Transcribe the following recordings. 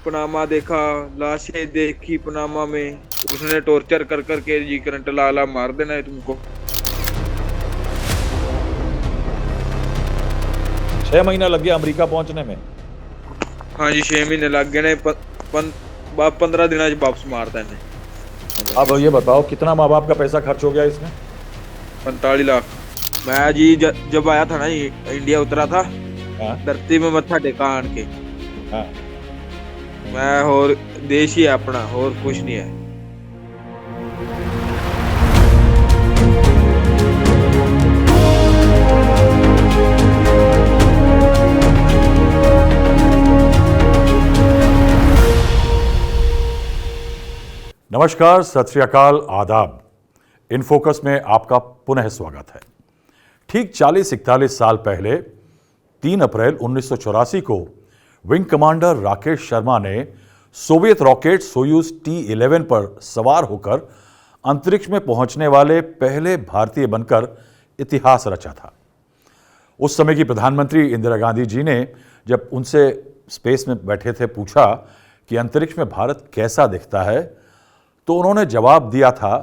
Panama देखा, लाशें देखी पनामा में। उसने टॉर्चर कर करके जी करंट ला ला मार देना है तुमको। 6 महीना लग गया अमेरिका पहुंचने में। हाँ जी, 6 महीने लग गए ने। 15 दिन वापस मारता है। अब ये बताओ कितना माँ बाप का पैसा खर्च हो गया इसमें। 45 लाख। मैं जी जब आया था ना ये इंडिया उतरा था, हाँ धरती में मत्था टेका आन के। हाँ। मैं और देश ही है अपना, और कुछ नहीं है। नमस्कार, सत श्री अकाल, आदाब। इन फोकस में आपका पुनः स्वागत है। ठीक 40-41 साल पहले 3 अप्रैल 1984 को विंग कमांडर राकेश शर्मा ने सोवियत रॉकेट सोयूज T-11 पर सवार होकर अंतरिक्ष में पहुंचने वाले पहले भारतीय बनकर इतिहास रचा था। उस समय की प्रधानमंत्री इंदिरा गांधी जी ने जब उनसे स्पेस में बैठे थे पूछा कि अंतरिक्ष में भारत कैसा दिखता है, तो उन्होंने जवाब दिया था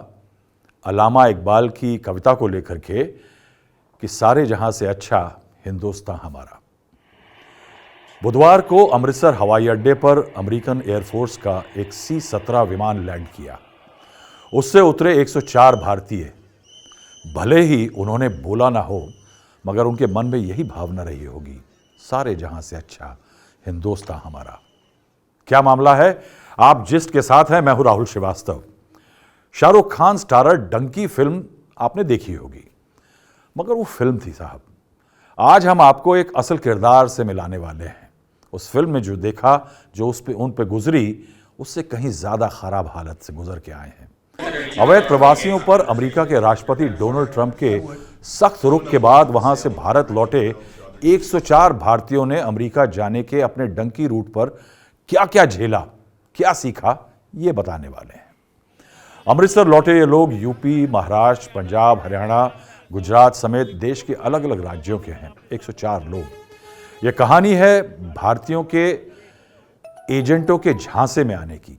अल्लामा इकबाल की कविता को लेकर के कि सारे जहां से अच्छा हिंदुस्तान हमारा। बुधवार को अमृतसर हवाई अड्डे पर अमेरिकन एयरफोर्स का एक C-17 विमान लैंड किया। उससे उतरे 104 भारतीय। भले ही उन्होंने बोला ना हो, मगर उनके मन में यही भावना रही होगी, सारे जहां से अच्छा हिंदुस्तान हमारा। क्या मामला है? आप जिस्ट के साथ हैं, मैं हूं राहुल श्रीवास्तव। शाहरुख खान स्टारर डंकी फिल्म आपने देखी होगी, मगर वो फिल्म थी साहब। आज हम आपको एक असल किरदार से मिलाने वाले हैं। उस फिल्म में जो देखा, जो उन पे गुजरी, उससे कहीं ज्यादा खराब हालत से गुजर के आए हैं। अवैध प्रवासियों पर अमेरिका के राष्ट्रपति डोनाल्ड ट्रंप के सख्त रुख के बाद वहां से भारत लौटे 104 भारतीयों ने अमेरिका जाने के अपने डंकी रूट पर क्या क्या झेला, क्या सीखा, ये बताने वाले हैं। अमृतसर लौटे ये लोग यूपी, महाराष्ट्र, पंजाब, हरियाणा, गुजरात समेत देश के अलग अलग राज्यों के हैं। 104 लोग। ये कहानी है भारतीयों के एजेंटों के झांसे में आने की,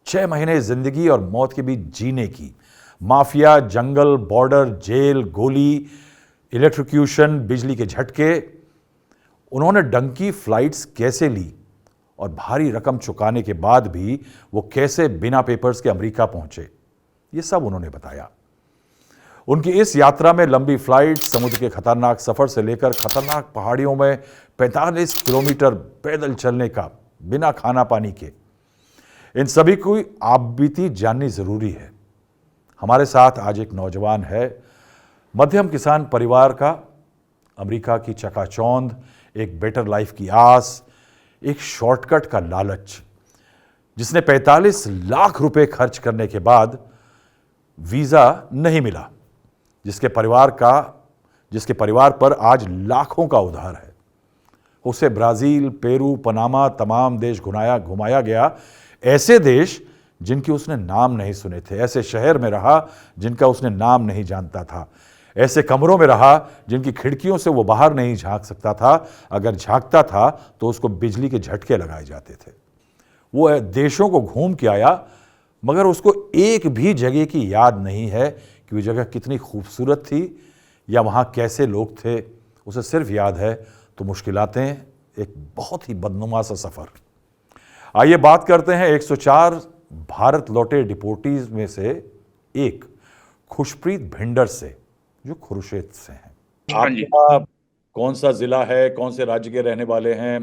6 महीने जिंदगी और मौत के बीच जीने की। माफिया, जंगल, बॉर्डर, जेल, गोली, इलेक्ट्रोक्यूशन, बिजली के झटके। उन्होंने डंकी फ्लाइट्स कैसे ली और भारी रकम चुकाने के बाद भी वो कैसे बिना पेपर्स के अमेरिका पहुंचे, ये सब उन्होंने बताया। उनकी इस यात्रा में लंबी फ्लाइट, समुद्र के खतरनाक सफर से लेकर खतरनाक पहाड़ियों में 45 किलोमीटर पैदल चलने का बिना खाना पानी के, इन सभी की आप बीती जाननी जरूरी है। हमारे साथ आज एक नौजवान है, मध्यम किसान परिवार का, अमेरिका की चकाचौंध, एक बेटर लाइफ की आस, एक शॉर्टकट का लालच, जिसने 45 लाख रुपए खर्च करने के बाद वीजा नहीं मिला, जिसके परिवार पर आज लाखों का उधार है। उसे ब्राजील, पेरू, पनामा तमाम देश घुमाया गया। ऐसे देश जिनके उसने नाम नहीं सुने थे, ऐसे शहर में रहा जिनका उसने नाम नहीं जानता था, ऐसे कमरों में रहा जिनकी खिड़कियों से वो बाहर नहीं झांक सकता था। अगर झांकता था तो उसको बिजली के झटके लगाए जाते थे। वो देशों को घूम के आया, मगर उसको एक भी जगह की याद नहीं है कि वो जगह कितनी खूबसूरत थी या वहाँ कैसे लोग थे। उसे सिर्फ याद है तो मुश्किलातें, एक बहुत ही बदनुमा सा सफ़र। आइए बात करते हैं 104 भारत लौटे डिपोटीज में से एक खुशप्रीत भिंडर से, जो खुर्शीद से हैं। हाँ जी। आपका कौन सा जिला है, कौन से राज्य के रहने वाले हैं,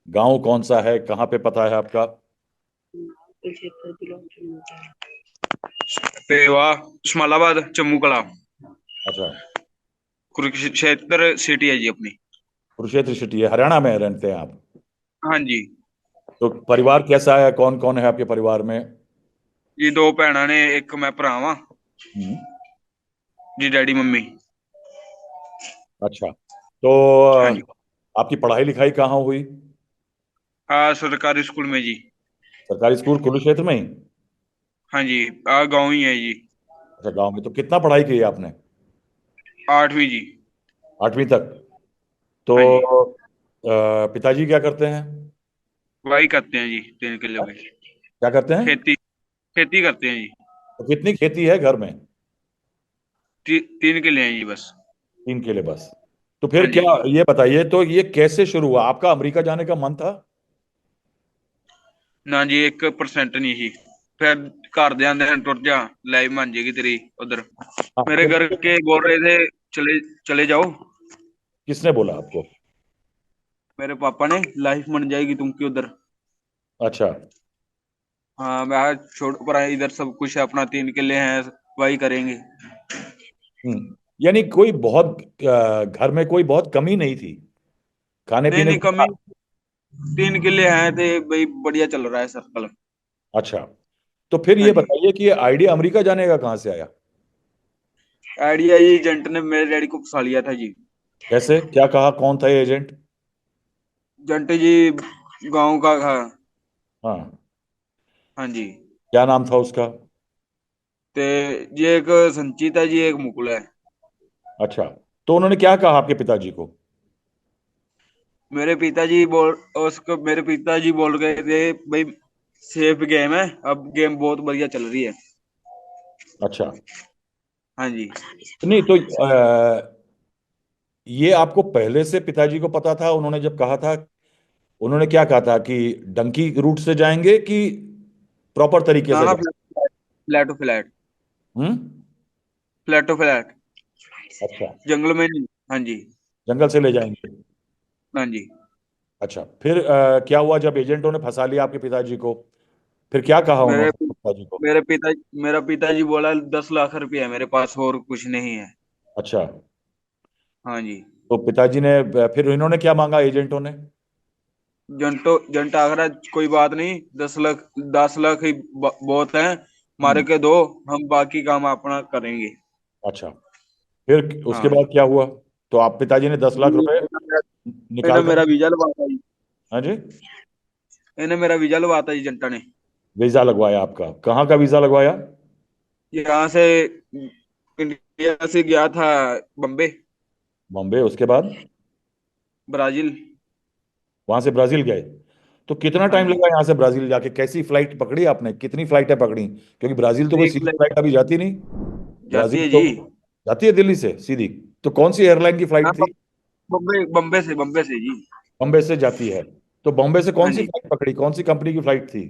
गांव कौन सा है, कहाँ पे पता है आपका? पेवा, उस्मानाबाद, जम्मू कला। अच्छा, कुरुक्षेत्र सिटी है जी अपनी। कुरुक्षेत्र सिटी है, हरियाणा में रहते हैं आप? हाँ जी। तो परिवार कैसा है, कौन कौन है आपके परिवार में? जी 2 भैणा ने, एक मैं भरा वा हम्म। जी, डैडी मम्मी। अच्छा, तो हाँ जी। आपकी पढ़ाई लिखाई कहाँ हुई? हाँ, सरकारी स्कूल में जी। सरकारी स्कूल कुरुक्षेत्र में ही? हाँ जी। गाँव ही है जी। अच्छा, गांव में। तो कितना पढ़ाई की है आपने? 8वीं जी। 8वीं तक। तो हाँ जी। पिताजी क्या करते हैं? वही करते हैं जी 3 किलो की क्या करते हैं? खेती। खेती करते हैं जी। तो कितनी खेती है घर में? 3 किले हैं जी बस। 3 किले बस? तो फिर हाँ जी। क्या, ये बताइए, तो ये कैसे शुरू हुआ? आपका अमेरिका जाने का मन था? ना जी 1% नहीं ही। फिर घर दे आंदे टुट जा, लाइफ बन जाएगी तेरी उधर। हाँ, मेरे फिर घर के बोल रहे थे चले चले जाओ। किसने बोला आपको? मेरे पापा ने, लाइफ बन जाएगी तुमकी उधर। अच्छा। हाँ मैं छोड़ पर इधर सब कुछ है अपना, 3 किले हैं, वही करेंगे। यानी कोई बहुत घर में कोई बहुत कमी नहीं थी खाने नहीं पीने नहीं को कमी। था? 3 किले हैं थे भाई, बढ़िया चल रहा है सर्कल। अच्छा। तो फिर हाँ ये जी। बताइए कि ये आइडिया अमेरिका जाने का कहाँ से आया? आइडिया ये एजेंट ने मेरे डैडी को फंसा लिया था जी। कैसे, क्या कहा, कौन था ये एजेंट? जंटे जी गांव का था। हाँ। हाँ जी। क्या नाम था उसका? ते ये एक संचित है जी, एक मुकुल है। अच्छा। तो उन्होंने क्या कहा आपके पिताजी को? मेरे पिताजी बोल गए थे भाई, सेफ गेम है, अब गेम बहुत बढ़िया चल रही है। अच्छा। हाँ जी। नहीं तो ये आपको पहले से पिताजी को पता था? उन्होंने जब कहा था, उन्होंने क्या कहा था कि डंकी रूट से जाएंगे कि प्रॉपर तरीके हाँ से हाँ, जाएंगे? Flat flat. हम्म। फ्लैटो फ्लैट। अच्छा। जंगल में नहीं। हाँ जी। जंगल से ले जाएंगे। हाँ जी। अच्छा, फिर क्या हुआ जब एजेंटों ने फंसा लिया आपके पिताजी को? फिर क्या कहा मेरे उन्होंने पिताजी को? मेरे पिता मेरा पिताजी बोला 10 लाख रुपया है मेरे पास, और कुछ नहीं है। अच्छा। हाँ जी। तो पिताजी ने फिर इन्होंने क्या मांगा एजेंटों ने? जंट आगरा, कोई बात नहीं, 10 लाख, 10 लाख ही बहुत है, मारे हम्म। के दो, हम बाकी काम अपना करेंगे। अच्छा। फिर उसके हाँ। बाद क्या हुआ? तो आप पिताजी ने 10 लाख रुपए इन्हें निकाल मेरा कर? वीजा लगवाता जी। हाँ जी। इन्हें मेरा वीजा लगवाता जी जनता ने। वीजा लगवाया आपका? कहाँ का वीजा लगवाया? यहाँ से, इंडिया से गया था बम्बे। बॉम्बे, उसके बाद? ब्राजील। वहां से ब्राजील गए? तो कितना हाँ टाइम जी। लगा यहाँ से ब्राजील जाके? कैसी फ्लाइट पकड़ी आपने? कितनी फ्लाइटें पकड़ी, क्योंकि ब्राजील तो कोई एक सीधी फ्लाइट फ्लाइट अभी जाती नहीं। जाती ब्राजील है तो जी। जाती है दिल्ली से सीधी। तो कौन सी एयरलाइन की हाँ, फ्लाइट थी? बम्बे से जी। बॉम्बे से जाती है? तो बॉम्बे से कौन हाँ सी जी। फ्लाइट पकड़ी, कौन सी कंपनी की फ्लाइट थी?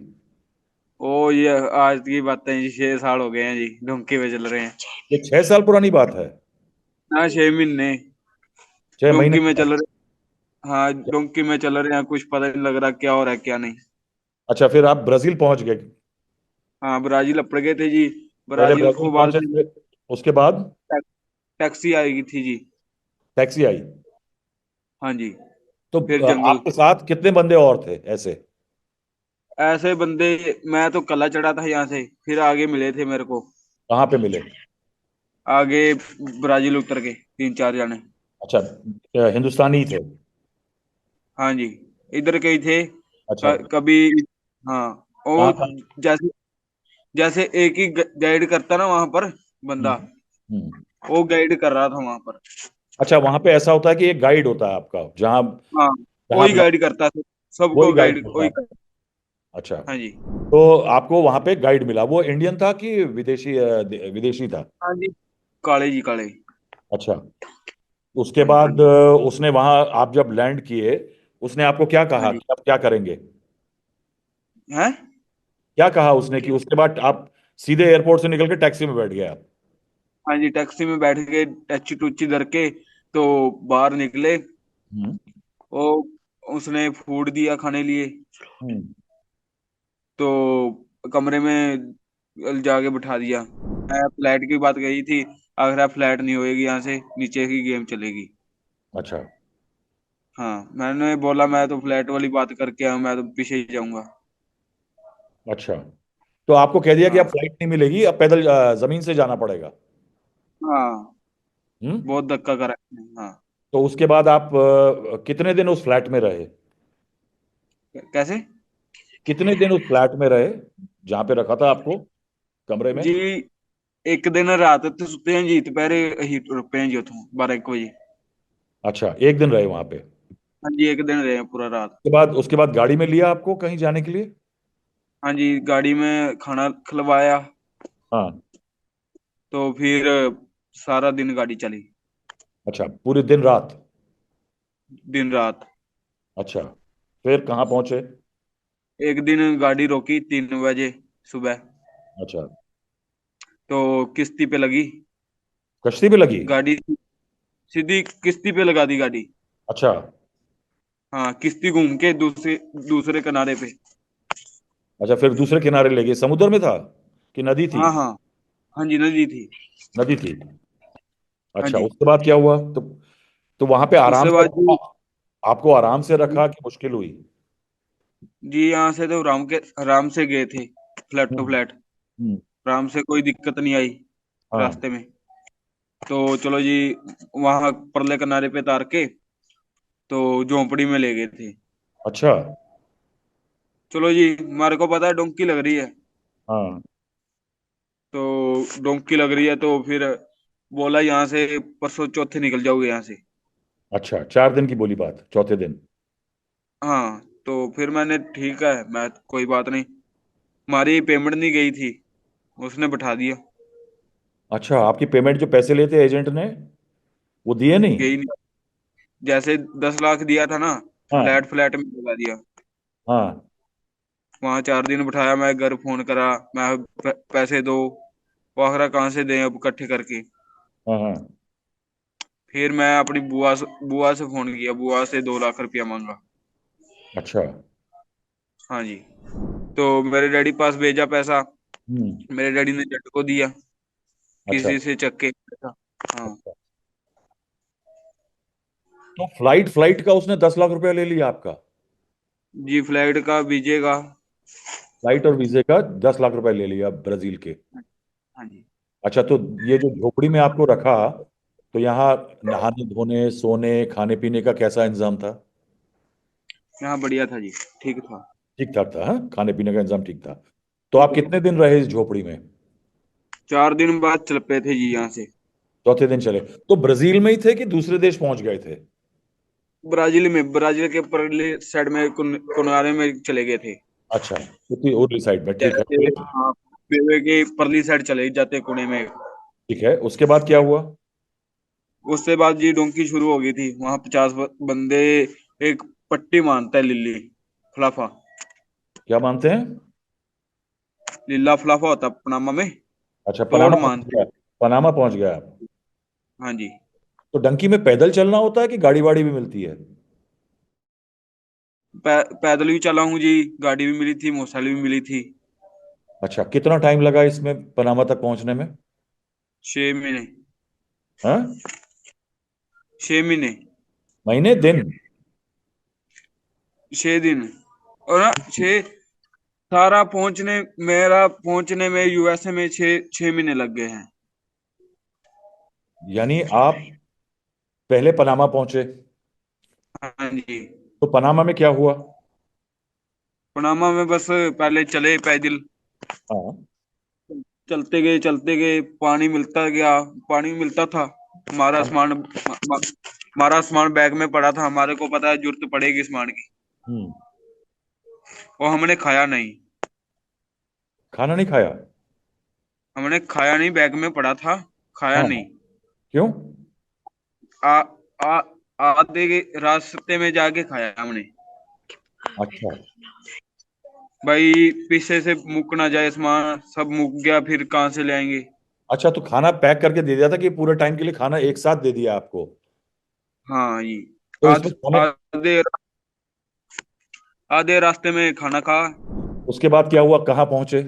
ओ ये आज की बातें जी, 6 साल हो गए हैं जी, डोंकी पे चल रहे हैं। ये 6 साल पुरानी बात है? हाँ 6 महीने। 6 महीने डोंकी की में बात चल रहे। हाँ डोंकी में चल रहे हैं, कुछ पता नहीं लग रहा क्या हो रहा है क्या नहीं। अच्छा, फिर आप ब्राजील पहुंच गए? हाँ ब्राजील अपड़ गए थे जी। पहले ब्राजील ब्राजील को बाद पहुंचे, में फिर उसके बाद टैक्सी आई थी जी। टैक्सी आई? हाँ जी। तो फिर जंगल। आपके साथ कितने बंदे और थे ऐसे? ऐसे बंदे, मैं तो कला चढ़ा था यहाँ से, फिर आगे मिले थे मेरे को। कहाँ पे मिले? आगे ब्राजील उतर के 3 4 जने। अच्छा, हिंदुस्तानी थे? हाँ जी। इधर के ही थे। अच्छा। कभी। हाँ। वो कहाँ था? जैसे जैसे एक ही गाइड करता ना वहां पर हम्म। बंदा, हम्म। वो गाइड कर रहा था वहां पर। अच्छा, वहां पे ऐसा होता है कि एक गाइड होता है आपका, जहाँ हाँ जहाँ आप वही गाइड करता था, सबको वही गाइड गाइड करता वही है? कर। अच्छा। हाँ जी। तो आपको वहां पे गाइड मिला, वो इंडियन था कि विदेशी, विदेशी था? हाँ जी। काले जी काले। अच्छा। उसके हाँ जी। बाद उसने वहां, आप जब लैंड किए, उसने आपको क्या हाँ कहा जी। कि आप क्या करेंगे? हैं। क्या कहा उसने कि उसके बाद आप सीधे एयरपोर्ट से निकल के टैक्सी में बैठ गए आप? हाँ जी टैक्सी में बैठ के टच्ची टुच्ची धर के तो बाहर निकले। हम्म। वो उसने फूड दिया खाने लिए। हम्म। तो कमरे में जाके बिठा दिया। मैं फ्लैट की बात कही थी, अगर फ्लैट नहीं होएगी यहाँ से नीचे की गेम चलेगी। अच्छा। हाँ मैंने बोला मैं तो फ्लैट वाली बात करके आया हूँ, मैं तो पीछे ही जाऊंगा। अच्छा, तो आपको कह दिया कि अब हाँ। फ्लाइट नहीं मिलेगी, अब पैदल जमीन से जाना पड़ेगा? हाँ हम्म। बहुत धक्का करा। हाँ। तो उसके बाद आप कितने दिन उस फ्लैट में रहे? कैसे। कितने दिन उस फ्लैट में रहे जहां पे रखा था आपको, कमरे में? जी एक दिन रात तो सुते हैं जी, दोपहरे ही रुपए हैं जी उतों 12 1 बजे। अच्छा, एक दिन रहे वहां पे? हाँ जी, एक दिन रहे पूरा रात। उसके बाद गाड़ी में लिया आपको कहीं जाने के लिए? हाँ जी, गाड़ी में खाना खिलवाया। हाँ। तो फिर सारा दिन गाड़ी चली। अच्छा, पूरे दिन रात? दिन रात। अच्छा, फिर कहाँ पहुंचे? एक दिन गाड़ी रोकी 3 बजे सुबह। अच्छा, तो किश्ती पे लगी कश्ती पे लगी? गाड़ी, सीधी किश्ती पे लगा दी गाड़ी। अच्छा। हाँ, किश्ती घूम के दूसरे दूसरे किनारे पे। अच्छा, फिर दूसरे किनारे ले गए, समुद्र में था कि नदी थी? हाँ हाँ। हाँ जी, नदी थी। नदी थी। हाँ अच्छा, जी। उसके बाद क्या हुआ? तो वहां पे आराम उसके से बाद रखा? जी, आपको आराम से रखा कि मुश्किल हुई? जी यहाँ से तो आराम से गए थे, फ्लैट टू हम्म। फ्लैट। हम्म। आराम से, कोई दिक्कत नहीं आई हाँ। रास्ते में। तो चलो जी, वहां परले किनारे पे उतार के तो झोंपड़ी में ले गए थे। अच्छा। चलो जी, हमारे को पता है डोंकी लग रही है। हाँ। तो डोंकी लग रही है तो फिर बोला यहाँ से परसों चौथे निकल जाओगे यहाँ से। अच्छा, 4 दिन की बोली बात, चौथे दिन? हाँ, तो फिर मैंने ठीक है, मैं कोई बात नहीं। हमारी पेमेंट नहीं गई थी, उसने बैठा दिया। अच्छा, आपकी पेमेंट जो पैसे लेते एजेंट ने, वो दिए नहीं? गई नहीं। जैसे 10 लाख दिया था ना, हाँ। फ्लैट फ्लैट में लगा दिया। हाँ। वहां 4 दिन बैठाया, मैं घर फोन करा, मैं पैसे दो। वो आखिर कहाँ से दें अब इकट्ठे करके। हाँ। हाँ। फिर मैं अपनी बुआ से फोन किया, बुआ से 2 लाख रुपया मांगा। अच्छा। हाँ जी। तो मेरे डैडी पास भेजा पैसा। हम्म। मेरे डैडी ने जट को दिया, अच्छा। किसी से चक के पैसा। हाँ अच्छा, तो फ्लाइट फ्लाइट का उसने 10 लाख रुपया ले लिया आपका? जी, फ्लाइट का, वीजे का। फ्लाइट और वीजे का 10 लाख रुपया ले लिया ब्राजील के? हाँ जी। अच्छा, तो ये जो झोपड़ी में आपको रखा, तो यहाँ नहाने धोने सोने खाने पीने का कैसा इंतजाम था? यहाँ बढ़िया था जी, ठीक था। ठीक ठाक था? हाँ, खाने पीने का इंतजाम ठीक था। तो आप कितने दिन रहे इस झोपड़ी में? 4 दिन बाद चल पे थे जी यहाँ से। चौथे दिन चले? तो ब्राजील में ही थे कि दूसरे देश पहुंच गए थे? ब्राजील के परले साइड में कुनारे में चले गए थे। अच्छा, उतनी उर्ली साइड में, ठीक है जैसे फिर? हाँ, पेवे के परली साइड चले जाते कुने में। ठीक है, उसके बाद क्या हुआ? उससे बाद जी डोंकी शुरू हो गई थी, वहां 50 बंदे। एक पट्टी मानता है, लिल्ली फलाफा। क्या मानते हैं? लीला फलाफा होता है पनामा में। अच्छा, तोड़ पनामा पहुंच मानते गया? हैं। पनामा पहुंच गया आप? हाँ जी। तो डंकी में पैदल चलना होता है कि गाड़ी वाड़ी भी मिलती है? पैदल भी चला हूँ जी, गाड़ी भी मिली थी, मोटरसाइकिल भी मिली थी। अच्छा, कितना टाइम लगा इसमें पनामा तक पहुंचने में? 6 महीने। हाँ? 6 महीने। महीने दिन? 6 दिन। और ना, छः। सारा पहुंचने मेरा पहुंचने में यूएसए में 6 6 महीने लग गए हैं। यानी आप पहले पनामा पहुंचे? हाँ जी। तो पनामा में क्या हुआ? पनामा में बस पहले चले पैदल। हाँ। चलते गए चलते गए, पानी मिलता गया। पानी मिलता था। हमारा हाँ। सामान हमारा सामान बैग में पड़ा था, हमारे को पता है जरूरत पड़ेगी सामान की। हम्म। वो हमने खाया नहीं। खाना नहीं खाया? हमने खाया नहीं, बैग में पड़ा था। खाया हाँ। नहीं। क्यों? आ, आ, आधे के रास्ते में जाके खाया हमने। अच्छा। भाई, पीछे से मुक ना जाए सामान, सब मुक गया, फिर कहाँ से ले आएंगे। अच्छा, तो खाना पैक करके दे दिया था कि पूरे टाइम के लिए खाना एक साथ दे दिया आपको? हाँ जी। तो इसमें आज खाने, आधे आधे रास्ते में खाना खा। उसके बाद क्या हुआ, कहाँ पहुंचे?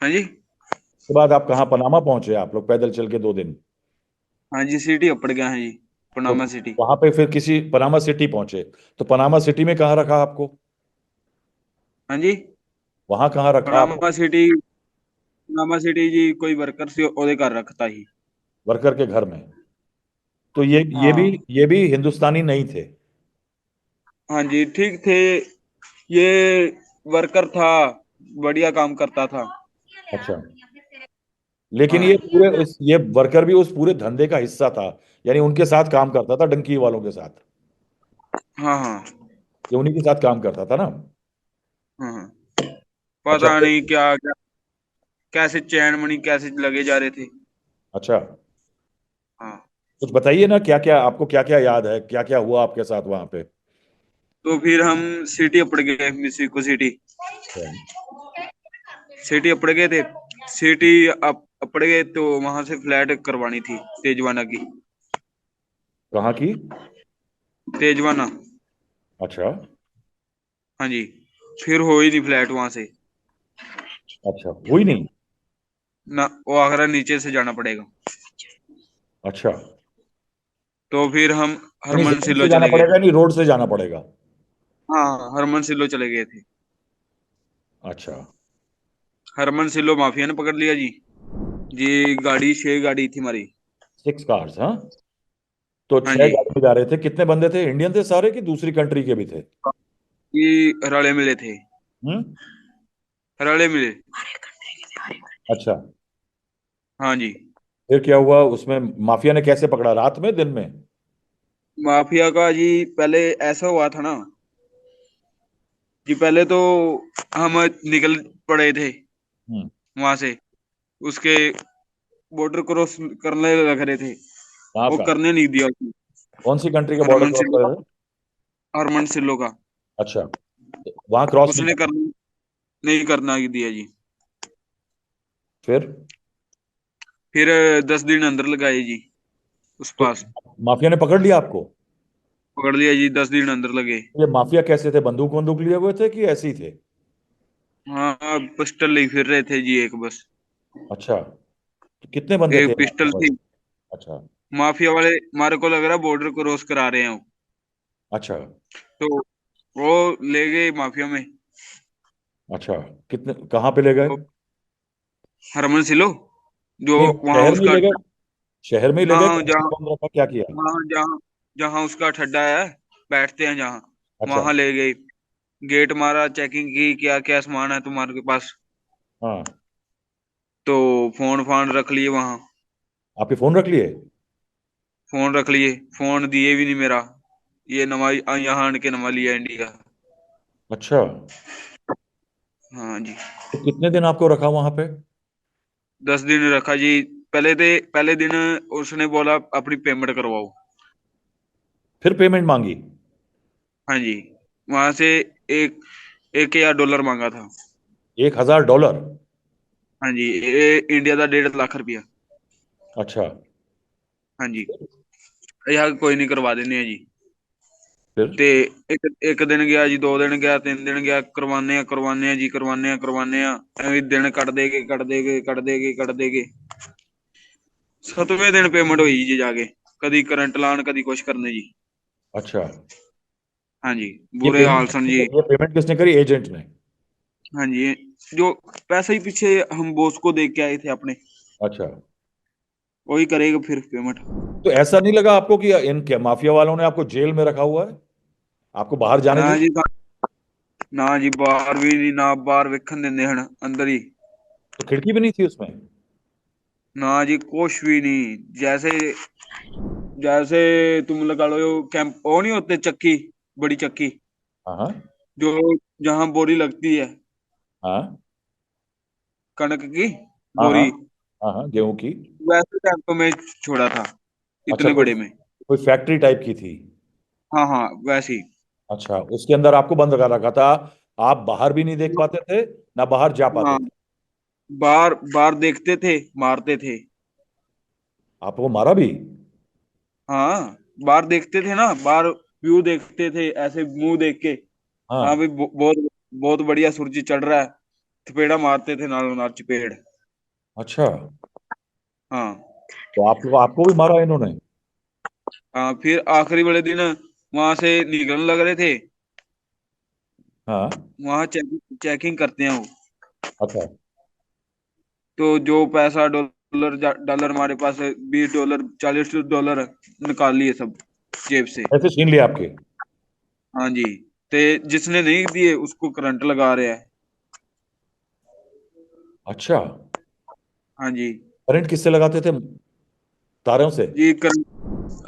हाँ जी। उसके बाद आप कहाँ, पनामा पहुंचे आप लोग पैदल चल के 2 दिन? हाँ जी, सिटी अपड़ गया है जी। तो पनामा सिटी। वहां पे फिर किसी पनामा सिटी पहुंचे? तो पनामा सिटी में कहाँ रखा आपको? हाँ जी। वहां कहाँ रखा आपको? Panama city. पनामा सिटी जी, कोई वर्कर से ओदे कर रखता ही। वर्कर के घर में? तो ये भी, हाँ। ये भी हिंदुस्तानी नहीं थे? हाँ जी, ठीक थे। ये वर्कर था, बढ़िया काम करता था। अच्छा, लेकिन हाँ। ये वर्कर भी उस पूरे धंधे का हिस्सा था, यानी उनके साथ काम करता था डंकी वालों के साथ? हाँ हाँ ये उन्हीं के साथ काम करता था ना? हाँ हाँ। अच्छा पता नहीं क्या क्या, कैसे चैन मनी कैसे लगे जा रहे थे। अच्छा, हाँ। कुछ बताइए ना, क्या क्या आपको क्या क्या याद है, क्या क्या हुआ आपके साथ वहां पे? तो फिर हम सिटी अपड़ गए, मेक्सिको सिटी। सिटी अपड़ गए थे। सिटी अपड़ गए तो वहां से फ्लैट करवानी थी तेजवाना की। कहाँ की? तेजवाना। अच्छा हाँ जी। फिर हो ही नहीं फ्लैट वहां से। अच्छा, हुई नहीं? ना, वो आगरा नीचे से जाना पड़ेगा। अच्छा, तो फिर हम यानी हरमन जमीन से सिलो जाना चले गए। पड़ेगा, नहीं रोड से जाना पड़ेगा? हाँ, हरमन सिलो चले गए थे। अच्छा। हरमन सिलो माफिया ने पकड़ लिया जी। जी गाड़ी, 6 गाड़ी थी हमारी। 6 कार्स, हाँ? तो हाँ छह जी। गाड़ी में जा रहे थे, कितने बंदे थे? इंडियन थे सारे कि दूसरी कंट्री के भी थे? ये रले मिले थे। हम्म। रले मिले। अच्छा, हाँ जी। फिर क्या हुआ उसमें? माफिया ने कैसे पकड़ा, रात में, दिन में? माफिया का जी, पहले ऐसा हुआ था ना जी। पहले तो हम निकल पड़े थे हम्म। वहां से। उसके बॉर्डर क्रॉस करने लग रहे थे। कहाँ वो का? करने नहीं दिया उसने। कौन सी कंट्री का बॉर्डर हरमन क्रॉस सिल्लो कर का। रहे थे? हरमन सिल्लो का। अच्छा, वहां क्रॉस नहीं उसने करना? करने नहीं करना दिया जी। फिर? फिर 10 दिन अंदर लगाए जी उस तो पास। माफिया ने पकड़ लिया आपको? पकड़ लिया जी, 10 दिन अंदर लगे। ये माफिया कैसे थे, बंदूक बंदूक लिए हुए थे कि ऐसे ही थे? हाँ, पिस्टल ले फिर रहे थे जी एक बस। अच्छा, तो कितने बंदे थे एक माफिया पिस्टल वाले? थी। अच्छा माफिया वाले हमारे को लग रहा है बॉर्डर क्रॉस करा रहे हैं वो। अच्छा तो वो ले गए माफिया में। अच्छा, कितने, कहाँ पे ले गए? तो हरमन सिलो जो नहीं, वहाँ शहर में ही उसका। ले गए? शहर में ही ले हाँ गए, हाँ, कैंप जहाँ बंद रखा, क्या किया? हाँ जहाँ जहाँ उसका ठड्डा है, बैठते हैं जहाँ, अच्छा। वहां ले गए। गेट मारा, चेकिंग की क्या क्या सामान है तुम्हारे के पास। हाँ, तो फोन फान रख लिए वहां। आपके फोन रख लिए? फोन रख लिए, फोन दिए भी नहीं मेरा। ये नवा यहाँ आन के नवा लिया इंडिया। अच्छा, हाँ जी। तो कितने दिन आपको रखा वहां पे? 10 दिन रखा जी। पहले दिन उसने बोला अपनी पेमेंट करवाओ। फिर पेमेंट मांगी? हाँ जी। वहां से एक 1,000 डॉलर मांगा था। $1,000? हाँ जी, ये इंडिया का 1.5 लाख रुपया। अच्छा। हाँ जी। यहाँ कोई नहीं, करवा देने हैं जी। फिर? ते एक दिन गया जी, 2 दिन गया, 3 दिन गया, करवाने हैं जी, करवाने हैं। ऐਵੇਂ दिन कट देगे। 7वें दिन पेमेंट हुई जी जाके। कदी करंट लान, कदी कुछ करने जी। अच्छा, हाँ जी। ये बुरे हाल पेमेंट सन जी। ये पेमेंट किसने करी, एजेंट ने? हाँ जी। जो पैसे ही पीछे हम बॉस को देख के आए थे अपने, अच्छा, वही करेगा फिर पेमेंट। तो ऐसा नहीं लगा आपको कि इन क्या माफिया वालों ने आपको जेल में रखा हुआ है, आपको बाहर जाने ना दिया? जी, ना जी, बाहर भी नहीं, ना बाहर वेखन देंदे हन, अंदर ही। तो खिड़की भी नहीं थी उसमें? ना जी, कुछ भी नहीं। जैसे जैसे तुम लगा लो, कैंप वो नहीं होते चक्की, बड़ी चक्की हाँ हाँ जो जहां बोरी लगती है, हाँ कणक की हाँ हाँ बोरी, हाँ हाँ, गेहूं की? वैसे कैंप में छोड़ा था, अच्छा, इतने कोई बड़े में। कोई फैक्ट्री टाइप की थी? हाँ हाँ, वैसे ही। अच्छा, उसके अंदर आपको बंद कर रखा था? आप बाहर भी नहीं देख पाते थे, ना बाहर जा पाते हाँ, थे? बाहर बाहर देखते थे, मारते थे। आपको मारा भी? हाँ, बाहर देखते थे ना, बाहर व्यू देखते थे ऐसे मुंह देख के। हाँ हाँ। भाई, बहुत बहुत बढ़िया सूरज चढ़ रहा है। थपेड़ा मारते थे, नालों नाल चपेड़। अच्छा, हाँ तो आपको आपको भी मारा इन्होंने? हाँ। फिर आखिरी वाले दिन वहां से निकलने लग रहे थे। हाँ। वहां चेकिंग करते हैं वो। अच्छा, तो जो पैसा, डॉलर डॉलर हमारे पास है, $20, $40 निकाल लिए सब जेब से। ऐसे छीन लिया आपके? हाँ जी। ते जिसने नहीं दिए उसको करंट लगा रहा है। अच्छा, हाँ जी। करंट किससे लगाते थे, तारों से? जी करंट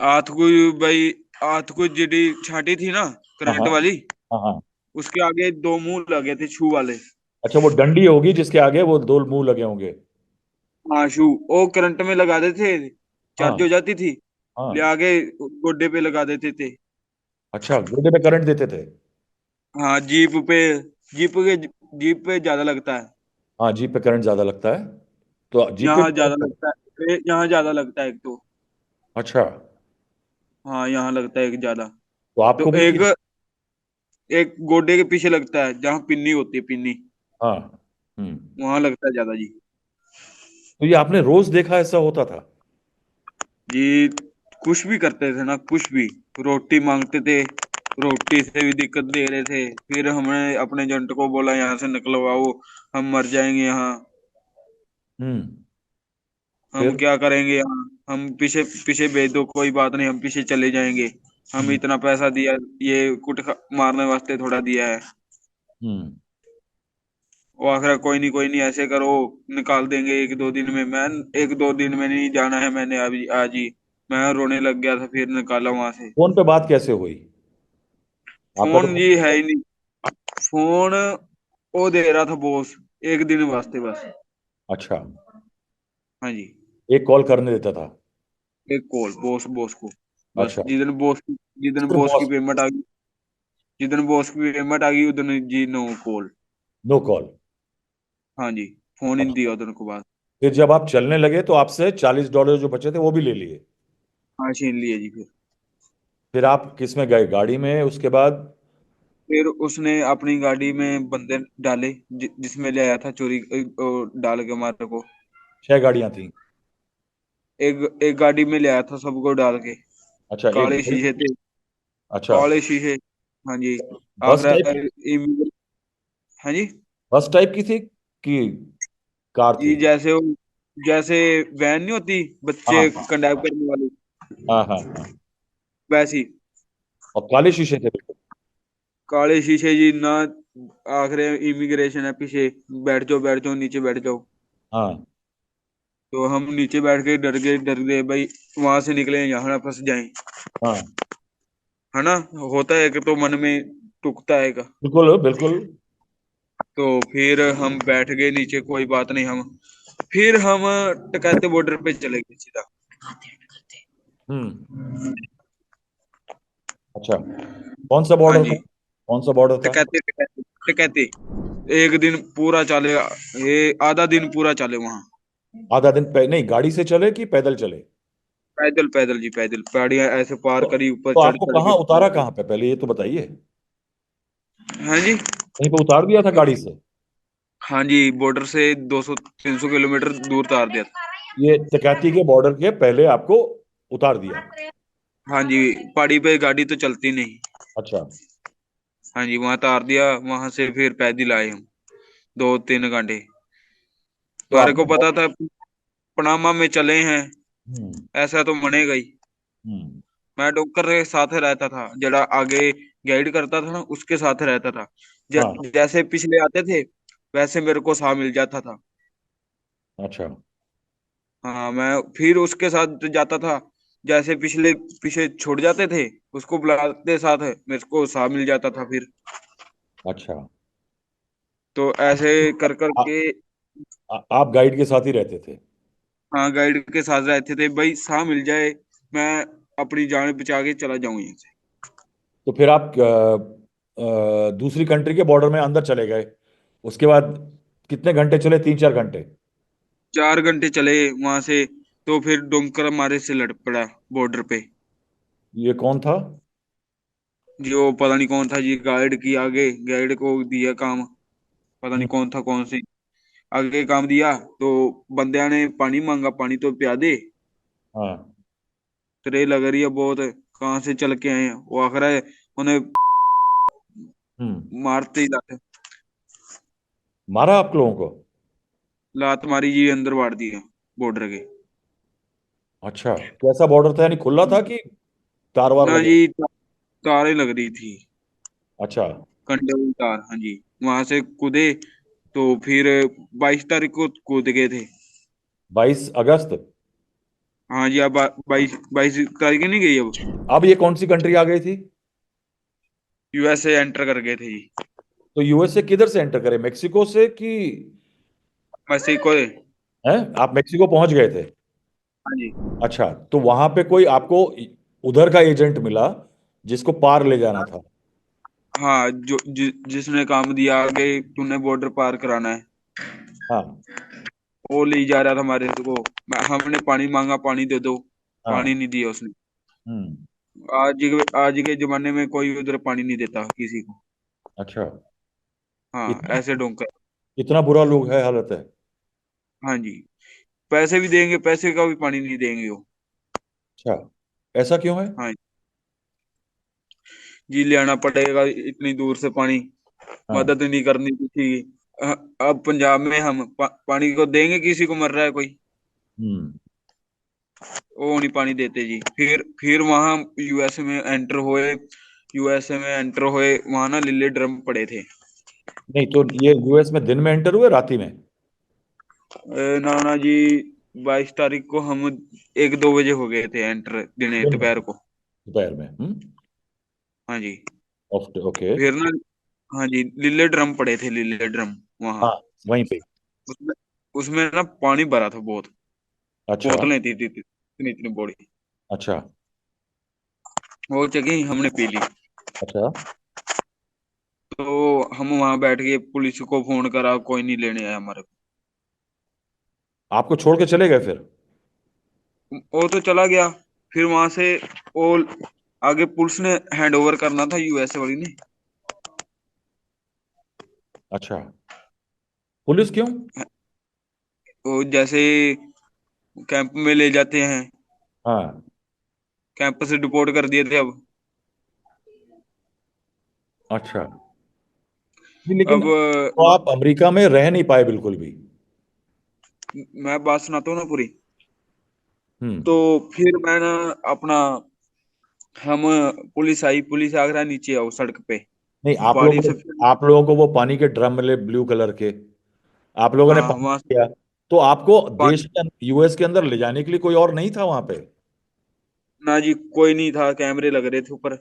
हाथ को भाई, हाथ को जिडी छाटी थी ना, हाँ हाँ करंट वाली, हाँ हाँ। उसके आगे दो मुंह लगे थे छू वाले। अच्छा, वो डंडी होगी जिसके आगे वो दो मुंह लगे होंगे। हाँ शू, वो करंट में लगा देते थे, चार्ज हाँ हो जाती थी, ले हाँ। आगे गोड्डे पे लगा देते थे। अच्छा, गोडे पे करंट देते थे। हाँ जीप के जीप पे ज्यादा लगता है। हाँ, जीप पे करंट ज्यादा लगता है। तो जीप पे यहाँ भी ज्यादा करंट लगता है, यहाँ ज्यादा लगता है एक तो। अच्छा, हाँ यहाँ लगता है एक ज्यादा। तो तो आपको भी एक एक गोडे के पीछे लगता है जहाँ पिन्नी होती है, पिन्नी, हाँ। वहां लगता है ज्यादा जी। तो ये आपने रोज देखा ऐसा होता था? जी कुछ भी करते थे ना, कुछ भी, रोटी मांगते थे, रोटी से भी दिक्कत दे रहे थे। फिर हमने अपने एजेंट को बोला यहाँ से निकलवाओ, हम मर जाएंगे यहाँ, हम्म। हम फिर क्या करेंगे यहाँ, हम पीछे पीछे भेज दो, कोई बात नहीं, हम पीछे चले जाएंगे, हम हम्म इतना पैसा दिया, ये मारने वास्ते थोड़ा दिया है। हम्म। वो आखिर कोई नहीं ऐसे करो, निकाल देंगे एक दो दिन में। मैं एक दो दिन में नहीं जाना है, मैंने अभी आज ही, मैं रोने लग गया था, फिर निकाला वहां से। फोन पे बात कैसे हुई? आपका तो फोन जी है ही नहीं, फोन वो दे रहा था बॉस, एक दिन वास्ते बस। अच्छा, हाँ जी, एक कॉल करने देता था। एक कॉल बॉस, बॉस को, बस अच्छा, जिधन सिर्फ बॉस की बॉस। पेमेंट आ गई, जिधन बॉस की पेमेंट आ गई Udhan ji no call. No call. हाँ जी, फोन ही नहीं अच्छा, दिया उधन को बाद। फिर जब आप चलने लगे तो आपसे $40 जो बचे थे वो भी ले लिए? हाँ छीन लिया जी फिर। फिर आप किस में गए, गाड़ी में उसके बाद? फिर उसने अपनी गाड़ी में बंदे डाले, जिसमें ले आया था चोरी, डाल के हमारे को। 6 गाड़ियां थी? एक एक गाड़ी में ले आया था सबको डाल के, अच्छा, एक काले गाड़ी। शीशे थे, अच्छा, काले शीशे। हाँ जी। बस टाइप आखिर की? हाँ जी। बस टाइप की थी कि कार जी थी? जैसे वैन नहीं होती हाँ बच्चे कंडक्ट करने वाली, हाँ हाँ हाँ। वैसी। और काले शीशे थे बिल्कुल? काले शीशे जी ना। आखिर इमिग्रेशन है पीछे, बैठ जाओ नीचे बैठ जाओ। हाँ तो हम नीचे बैठ के डर गए भाई, वहां से निकले यहाँ ना फंस जाएं, हाँ। है ना। होता है कि तो मन में टुकता है का। बिल्कुल बिल्कुल। तो फिर हम बैठ गए नीचे, कोई बात नहीं, हम फिर हम टकाते बॉर्डर पे चले गए सीधा। हम्म। अच्छा, कौन सा हाँ बॉर्डर था? जी, कौन सा बॉर्डर था? टकाते टकाते टकाते एक दिन पूरा चले, ये आधा दिन पूरा चले वहां। आधा दिन नहीं, गाड़ी से चले कि पैदल चले? पैदल पैदल जी, पैदल पहाड़ियां ऐसे पार करी, ऊपर तो चढ़ आपको चढ़ कहाँ के। उतारा, कहाँ पे, पहले ये तो बताइए। हाँ जी। कहीं पे उतार दिया था गाड़ी से? हाँ जी, बॉर्डर से 200 300 किलोमीटर दूर उतार दिया था। ये टकैती के बॉर्डर के पहले आपको उतार दिया? हाँ जी, पहाड़ी पे गाड़ी तो चलती नहीं। अच्छा। हाँ जी, वहां उतार दिया, वहां से फिर पैदल आए हम 2 3 घंटे। तो हमारे को आपने पता था पनामा में चले हैं, हम्म ऐसा तो मनेगा ही। हम्म। मैं डॉक्टर के साथ रहता था, जरा आगे गाइड करता था ना, उसके साथ रहता था। हाँ। जैसे पिछले आते थे वैसे मेरे को साह मिल जाता था। अच्छा। हाँ मैं फिर उसके साथ जाता था, जैसे पिछले पीछे छोड़ जाते थे, उसको बुलाते साथ मेरे को साह मिल जाता था फिर। अच्छा, तो ऐसे कर कर आ, के। आप गाइड के साथ ही रहते थे? हाँ गाइड के साथ रहते थे भाई, साह मिल जाए, मैं अपनी जान बचा के चला जाऊं यहाँ से। तो फिर आप दूसरी कंट्री के बॉर्डर में अंदर चले गए, उसके बाद कितने घंटे चले, 3 4 घंटे? 4 घंटे चले वहां से, तो फिर डोंकर हमारे से लड़ पड़ा बॉर्डर पे। ये कौन था? जो पता नहीं कौन था जी, गाइड की आगे, गाइड को दिया काम, पता हम्म, नहीं कौन था कौन सी, आगे काम दिया। तो बंदे ने पानी मांगा, पानी तो पिया दे, हाँ। त्रे लग रही है बहुत, कहाँ से चल के आए हैं, वो आखिर है उन्हें हम्म। मारते ही लाते, मारा आप लोगों को? लात मारी जी, अंदर बाड़ दिया बॉर्डर के। अच्छा, कैसा बॉर्डर था, यानी खुला था कि तार वार ना लगे? जी, तारें लग रही थी, अच्छा। कंडे हुई तार। हाँ जी, वहां से कूदे, तो फिर 22 तारीख को कूद गए थे। 22 अगस्त? हाँ जी, अब 22 22 तारीख नहीं गई अब। अब ये कौन सी कंट्री आ गई थी? यूएसए एंटर कर गए थे जी। तो यूएसए किधर से एंटर करे, मेक्सिको से कि? मैक्सिको। हाँ हैं, आप मेक्सिको पहुंच गए थे? जी। अच्छा, तो वहां पे कोई आपको उधर का एजेंट मिला जिसको पार ले जाना था? हाँ, जिसने काम दिया आगे तूने बॉर्डर पार कराना है, हाँ। वो ले जा रहा था हमारे को। हमने पानी मांगा, पानी दे दो, पानी हाँ। नहीं दिया उसने। हम्म। आज के जमाने में कोई उधर पानी नहीं देता किसी को। अच्छा। हाँ, इतना ऐसे डोंकर। इतना बुरा लोग है, हालत है? हाँ जी, पैसे भी देंगे, पैसे का भी पानी नहीं देंगे वो। अच्छा, ऐसा क्यों है? हाँ जी, ले आना पड़ेगा इतनी दूर से पानी। हाँ। मदद नहीं करनी किसी की। अब पंजाब में हम पानी को देंगे, किसी को मर रहा है कोई, हम्म। वो नहीं पानी देते जी। फिर वहां यूएसए में एंटर हुए। यूएसए में एंटर हुए, वहां ना लीले ड्रम पड़े थे। नहीं, तो ये यूएस में दिन में एंटर हुए, राती में? नाना जी, 22 तारीख को हम 1 2 बजे हो गए थे एंटर, दिने दिन में, दोपहर को। दोपहर में? हाँ जी। ओके। फिर ना, हाँ जी, लीले ड्रम पड़े थे, लीले ड्रम वहां। हाँ, वहीं पे। उसमें उसमें ना पानी भरा था बहुत। अच्छा। बोतलें थी इतनी इतनी बड़ी। अच्छा। वो जगह हमने पी ली। अच्छा। तो हम वहां बैठ के पुलिस को फोन करा, कोई नहीं लेने आया हमारे आपको छोड़ के चले गए फिर? को। वो तो चला गया। फिर वहां से वो आगे पुलिस ने हैंड ओवर करना था, यूएसए वाली ने। अच्छा, पुलिस क्यों? वो जैसे कैंप में ले जाते हैं, हाँ। कैंप से डिपोर्ट कर दिए थे अब। अच्छा। नहीं, लेकिन अब तो आप अमेरिका में रह नहीं पाए बिल्कुल भी? मैं बात सुनाता हूँ ना पूरी। हम्म। तो फिर मैं ना अपना, हम पुलिस आ रहा नीचे आओ सड़क पे, नहीं, बाड़ी से फिर। आप लोगों को वो पानी के ड्रम मिले ब्लू कलर के, आप लोगों ने हाँ पानी वहां किया, तो आपको देश पानी। के यूएस के अंदर ले जाने के लिए कोई और नहीं था वहां पे? ना जी, कोई नहीं था, कैमरे लग रहे थे ऊपर।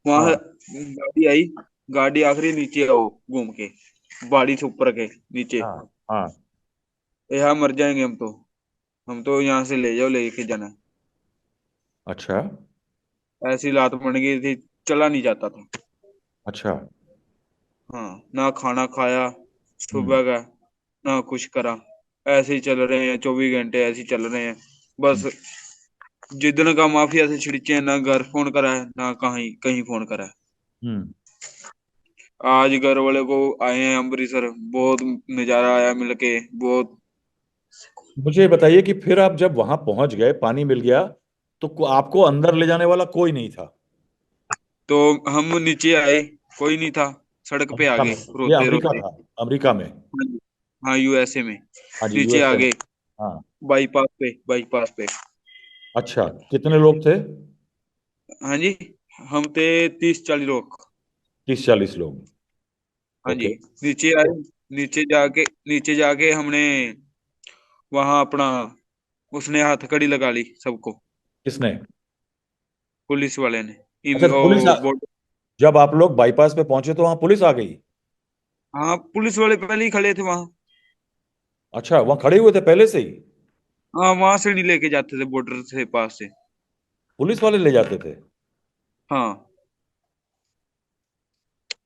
वहां हाँ। गाड़ी आई, गाड़ी आखिरी नीचे आओ घूम के, बाड़ी से ऊपर के नीचे। हाँ। हाँ। यहाँ मर जाएंगे हम तो यहाँ से ले जाओ, लेके जाना। अच्छा। ऐसी लात बन गई थी, चला नहीं जाता था। अच्छा। हाँ, ना खाना खाया हम्म। सुबह का, ना कुछ करा। ऐसे ही चल रहे हैं, 24 घंटे ऐसे ही चल रहे हैं बस। हम्म। जिद्दन का माफिया से छिड़के हैं, ना घर फोन करा है, ना कहीं कहीं फोन करा है। हम्म। आज घर वाले को आए हैं अमृतसर, बहुत नजारा आया मिलके, बहुत। मुझे बताइए कि फिर आप जब वहां पहुंच गए, पानी मिल गया, तो आपको अंदर ले जाने वाला कोई नहीं था? तो हम नीचे आए, कोई नहीं था, सड़क पे आ अमेरिका में? गए ये रोते अमेरिका रोते। था? अमेरिका में? हाँ, यूएसए में। हाँ जी, नीचे आ यूएसए में। गए, हाँ। बाईपास पे। अच्छा, कितने लोग थे? हाँ जी, हम थे 30 40 लोग। 30 40 लोग? हाँ जी। ओके। नीचे आए, नीचे जाके हमने वहां अपना, उसने हथकड़ी लगा ली सबको, किसने? पुलिस वाले ने। अच्छा, तो बोर्ड। जब आप लोग बाईपास पे पहुंचे तो वहां पुलिस आ गई? हाँ, पुलिस वाले पहले ही खड़े थे वहां। अच्छा, वहां खड़े हुए थे पहले से ही? हाँ, वहां से नहीं लेके जाते थे, बॉर्डर से पास से। पुलिस वाले ले जाते थे? हाँ,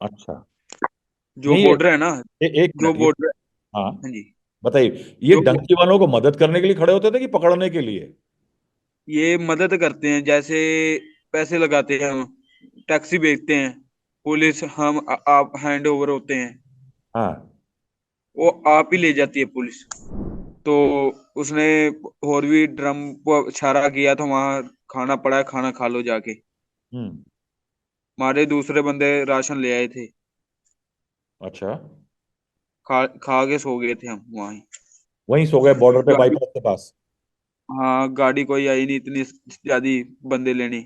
अच्छा। जो नहीं, बॉर्डर है ना, एक जो मिनट ये। बॉर्डर। हाँ, हाँ जी। बताइए, ये जो डंकी वालों को मदद करने के लिए खड़े होते थे कि पकड़ने के लिए? ये मदद करते हैं, जैसे पैसे लगाते हैं हम, टैक्सी भेजते हैं, पुलिस हम आप हैंड ओवर होते हैं, हाँ। वो आप ही ले जाती है पुलिस। तो उसने और भी ड्रम को इशारा किया था, वहां खाना पड़ा है, खाना खा लो जाके। हम्म। हमारे दूसरे बंदे राशन ले आए थे, अच्छा। खा के सो गए थे हम वहीं। वहीं सो गए बॉर्डर पे गाड़ी, बाईपास के पास? हाँ गाड़ी कोई आई नहीं इतनी ज्यादा बंदे लेने।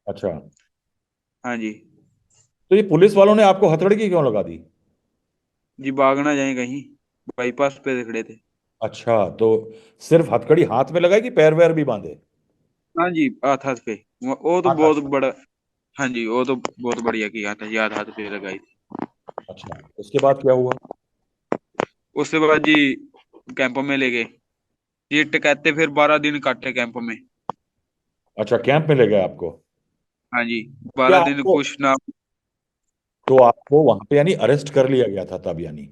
अच्छा, हाँ जी। तो ये पुलिस वालों ने आपको हथकड़ी क्यों लगा दी? जी, भाग ना जाए कहीं, बाईपास पे खड़े थे। अच्छा, तो सिर्फ हथकड़ी हाथ में लगाई कि पैर वैर भी बांधे? हाँ जी, हाथ हाथ पे। वो तो हाथ हाथ बहुत पे। बड़ा। हाँ जी, वो तो बहुत बढ़िया किया था, याद हाथ पे लगाई थी। अच्छा, उसके बाद क्या हुआ? उसके बाद जी कैंप में ले गए। ये टकैते फिर 12 दिन काटे कैंप में। अच्छा, कैंप में ले गए आपको? हाँ जी, क्या 12 दिन आपको, कुछ ना। तो आपको वहां पे यानी अरेस्ट कर लिया गया था तब यानी?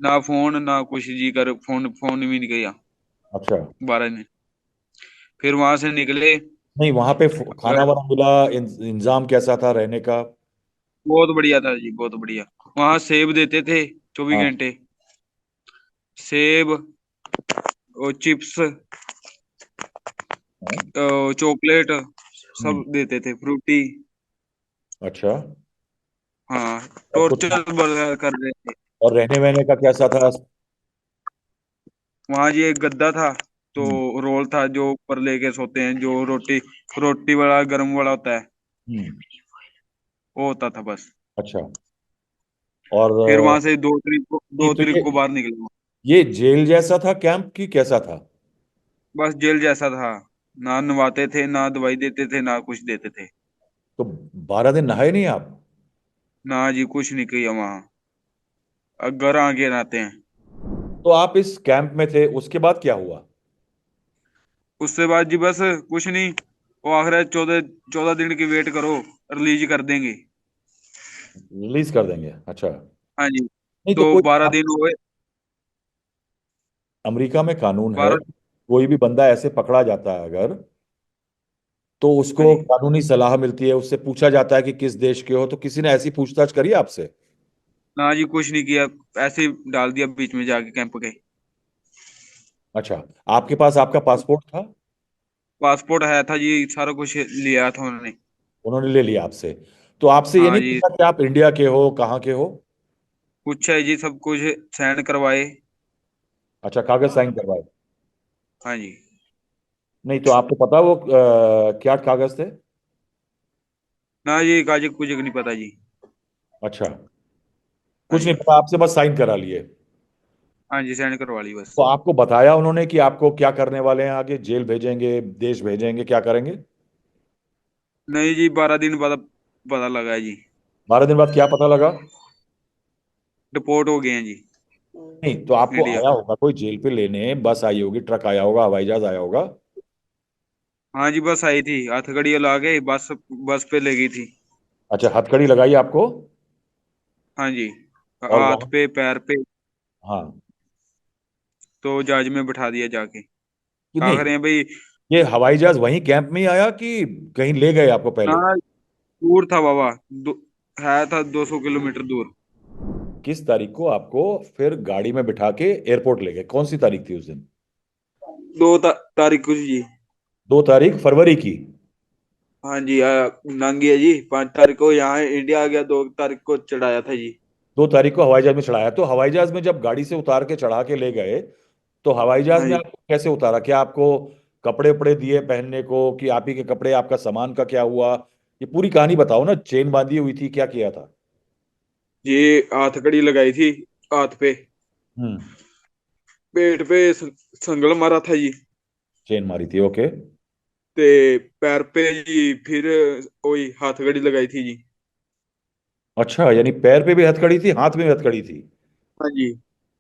ना फोन ना कुछ जी, कर फोन फोन भी नहीं किया अच्छा। 12 दिन। फिर वहां से निकले। नहीं, वहां पे अ, खाना वाना मिला? इंतजाम कैसा था रहने का? बहुत बढ़िया था जी, बहुत बढ़िया। वहां सेब देते थे 24 घंटे। सेब और चिप्स, हाँ। चॉकलेट, हम्म। सब देते थे, फ्रूटी। अच्छा। हाँ, और कुछ टॉर्चर बड़ा कर रहे थे। और रहने वहने का कैसा था? वहां जी एक गद्दा था, तो हम्म। रोल था जो ऊपर लेके सोते हैं, जो रोटी रोटी वाला गर्म वाला होता है, हम्म। वो होता था बस। अच्छा। और फिर वहां से 2 तारीख को नहीं दो तो तारीख को बाहर निकले। ये जेल जैसा था कैंप की कैसा था? बस जेल जैसा था। ना नवाते थे, ना दवाई देते थे, ना कुछ देते थे। तो 12 दिन नहाए नहीं आप? ना जी, कुछ नहीं किया वहां। अब घर आके नहाते हैं। तो आप इस कैंप में थे, उसके बाद क्या हुआ? उसके बाद जी बस कुछ नहीं। वो आखिर 14 14 दिन की वेट करो, रिलीज कर देंगे। रिलीज कर देंगे, अच्छा। हाँ जी। नहीं तो तो कोई 12 दिन हुए। अमेरिका में कानून है, 12। कोई भी बंदा ऐसे पकड़ा जाता है अगर, तो हाँ उसको जी। कानूनी सलाह मिलती है, उससे पूछा जाता है कि किस देश के हो। तो किसी ने ऐसी पूछताछ करी आपसे? ना जी, कुछ नहीं किया। ऐसे ही डाल दिया बीच में जाके कैंप के। अच्छा, आपके पास आपका पासपोर्ट था? पासपोर्ट है था जी, सारा कुछ लिया था उन्होंने। उन्होंने ले लिया आपसे? तो आपसे ये हाँ नहीं जी, पूछा कि आप इंडिया के हो, कहाँ के हो? पूछा है जी, सब कुछ साइन करवाए। अच्छा, कागज साइन करवाए? हाँ जी। नहीं तो आपको पता वो क्या कागज थे? ना जी, काजी कुछ नहीं पता जी। अच्छा, हाँ कुछ नहीं जी। पता, आपसे बस साइन करा लिए? हाँ जी, साइन करवा ली बस। तो आपको बताया उन्होंने कि आपको क्या करने वाले हैं आगे? जेल भेजेंगे, देश भेजेंगे, क्या करेंगे? नहीं जी, 12 दिन बाद पता लगा है जी। 12 दिन बाद क्या पता लगा? डिपोर्ट हो गए हैं जी, नहीं तो आपको इंडिया। आया होगा कोई जेल पे लेने, बस आई होगी, ट्रक आया होगा, हवाई जहाज आया होगा? हाँ जी, बस आई थी, हथकड़ी ला के बस बस पे ले गई थी। अच्छा, हथकड़ी लगाई आपको? हाँ जी, और हाथ वहां, पे पैर पे। हाँ, तो जहाज में बिठा दिया जाके। कि नहीं, आखिर है भाई। ये हवाई जहाज वहीं कैंप में ही आया कि कहीं ले गए आपको पहले? हाँ, दूर था बाबा। है था 200 किलोमीटर दूर। किस तारीख को आपको फिर गाड़ी में बिठा के एयरपोर्ट ले गए? कौन सी तारीख थी उस दिन? 2 तारीख को जी। 2 तारीख फरवरी की? हाँ जी, नांगी है जी, 5 तारीख को यहाँ इंडिया आ गया, 2 तारीख को चढ़ाया था जी। 2 तारीख को हवाई जहाज में चढ़ाया, तो हवाई जहाज में जब गाड़ी से उतार के चढ़ा के ले गए, तो हवाई जहाज हाँ में जी आपको कैसे उतारा? क्या आपको कपड़े उपड़े दिए पहनने को, कि आप ही के कपड़े, आपका सामान का क्या हुआ? ये पूरी कहानी बताओ ना, चेन बांधी हुई थी, क्या किया था? ये हथकड़ी लगाई थी हाथ पे। हम्म। पेट पे संगल मारा था जी। चेन मारी थी, ओके। ते पैर पे जी फिर वही हथकड़ी लगाई थी जी। अच्छा, यानी पैर पे भी हथकड़ी थी, हाथ में भी हथकड़ी थी? हाँ जी।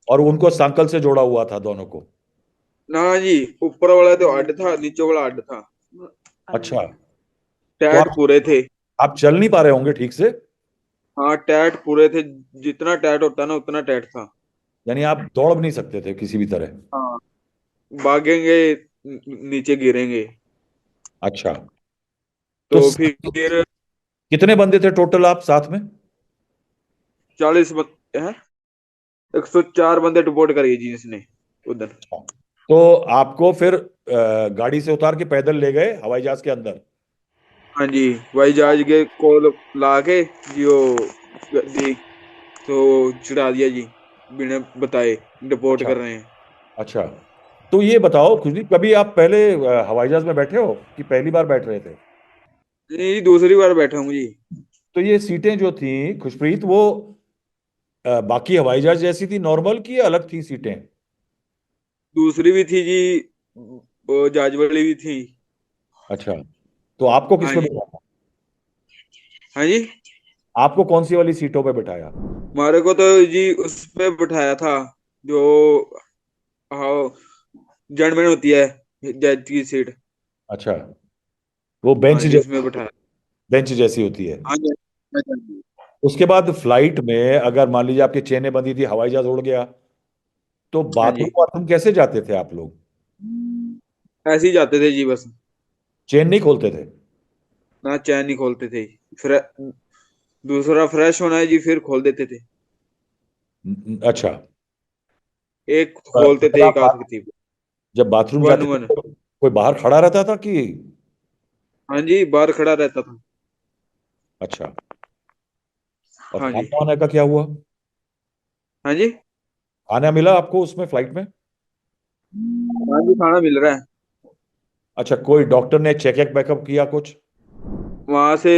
और उनको सांकल से जोड़ा हुआ था दोनों को? ना जी, ऊपर वाला तो हड्ड था, नीचे वाला हड्ड था। अच्छा। तो टैट पूरे थे। आप चल नहीं पा रहे होंगे ठीक से? हाँ, टैट पूरे थे। जितना टैट होता ना उतना टैट था। यानी आप दौड़ भी नहीं सकते थे किसी भी तरह? हाँ, भागेंगे नीचे गिरेंगे। अच्छा। तो तो फिर कितने बंदे थे टोटल आप साथ में? 40 है, 104 बंदे डिपोर्ट करिए जी इसने उधर। तो आपको फिर गाड़ी से उतार के पैदल ले गए हवाई जहाज के अंदर? हाँ जी, भाई जहाज के कोल ला के जियो दी, तो चिढ़ा दिया जी, बिना बताए डिपोर्ट अच्छा। कर रहे हैं। अच्छा, तो ये बताओ खुशी, कभी आप पहले हवाई जहाज में बैठे हो कि पहली बार बैठ रहे थे? नहीं, दूसरी बार बैठा हूँ जी। तो ये सीटें जो थी खुशप्रीत, वो बाकी हवाई जहाज जैसी थी नॉर्मल, की अलग थी सीटें? दूसरी भी थी जी, वो जहाज वाली भी थी। अच्छा, तो आपको किस हाँ पे जी। बिठाया? हाँ जी। आपको कौन सी वाली सीटों पे बिठाया? हमारे को तो जी उस पे बिठाया था, जो हाँ जड़ में होती है, जज की सीट। अच्छा, वो हाँ बेंच जी, उसमें जैसी, बिठाया। बेंच जैसी होती है। हाँ जी। हाँ जी। उसके बाद फ्लाइट में अगर मान लीजिए आपकी चेनें बंधी थी, हवाई जहाज उड़ गया, तो हाँ बाथरूम जी। बाथरूम कैसे जाते थे आप लोग? ऐसे ही जाते थे जी बस। चेन नहीं खोलते थे? ना चैन नहीं खोलते थे। फिर दूसरा फ्रेश होना है जी, फिर खोल देते थे। अच्छा। एक तो खोलते जब थे, आप एक आध थी। जब बाथरूम वन जाते थे वन। तो कोई बाहर खड़ा रहता था कि? हाँ जी, बाहर खड़ा रहता था। अच्छा, और हाँ जी। खाना वाना का क्या हुआ? हाँ जी। खाना मिला आपको उसमें, फ्लाइट में? हाँ जी, खाना मिल रहा है। अच्छा, कोई डॉक्टर ने चेकअप बैकअप किया कुछ? वहां से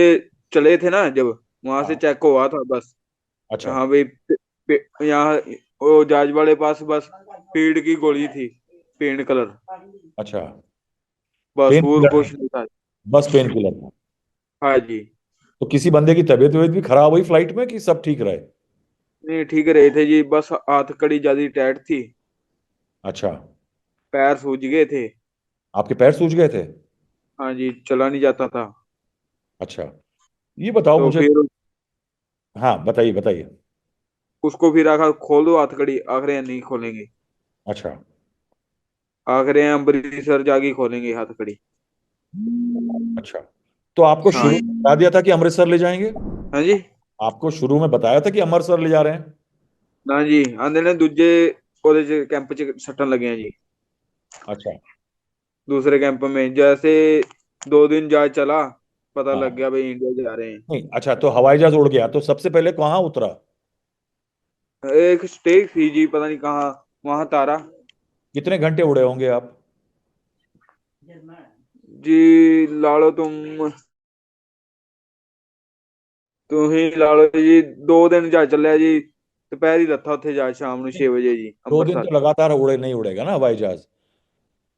चले थे ना जब, वहां से हाँ। चेक हुआ था बस। अच्छा। हाँ भाई, यहाँ वो जहाज वाले पास बस पीड़ की गोली थी, पेन कलर। अच्छा, बस पेन और किलर कुछ था? नहीं था। बस पेन किलर था? हाँ जी। तो किसी बंदे की तबीयत वबीयत भी खराब हुई फ्लाइट में कि सब ठीक रहे? नहीं, ठीक रहे थे जी, बस हाथ कड़ी ज्यादा टाइट थी। अच्छा, पैर सूज गए थे। आपके पैर सूज गए थे? हाँ जी, चला नहीं जाता था। अच्छा, ये बताओ तो मुझे। फिर हाँ, बताइए बताइए। उसको फिर आखा खोल दो हाथ कड़ी, आखिर नहीं खोलेंगे। अच्छा। आखिर अमृतसर जाके खोलेंगे हाथ कड़ी। अच्छा, तो आपको हाँ शुरू में जी। बता दिया था कि अमृतसर ले जाएंगे? हाँ जी। आपको शुरू में बताया था कि अमृतसर ले जा रहे हैं? ना जी, आंदे ने दूजे ਉਹਦੇ ਚ कैंप च सट्टन लगे हैं जी। अच्छा। दूसरे कैंप में जैसे 2 दिन जहाज चला, पता लग हाँ। गया भाई इंडिया जा रहे हैं। नहीं, अच्छा, तो हवाई जहाज उड़ गया तो सबसे पहले कहाँ उतरा? एक स्टेक थी जी, पता नहीं कहाँ, वहां तारा। कितने घंटे उड़े होंगे आप? जी ला लो तुम ही ला लो जी। 2 दिन जहाज ਚੱਲਿਆ ਜੀ। ਦੁਪਹਿਰ ਹੀ ਲੱਥਾ ਉੱਥੇ ਜਾ ਸ਼ਾਮ ਨੂੰ 6 ਵਜੇ ਜੀ 2 दिन ਅੰਮ੍ਰਿਤਸਰ। तो लगातार उड़े नहीं उड़ेगा ना हवाई जहाज? जी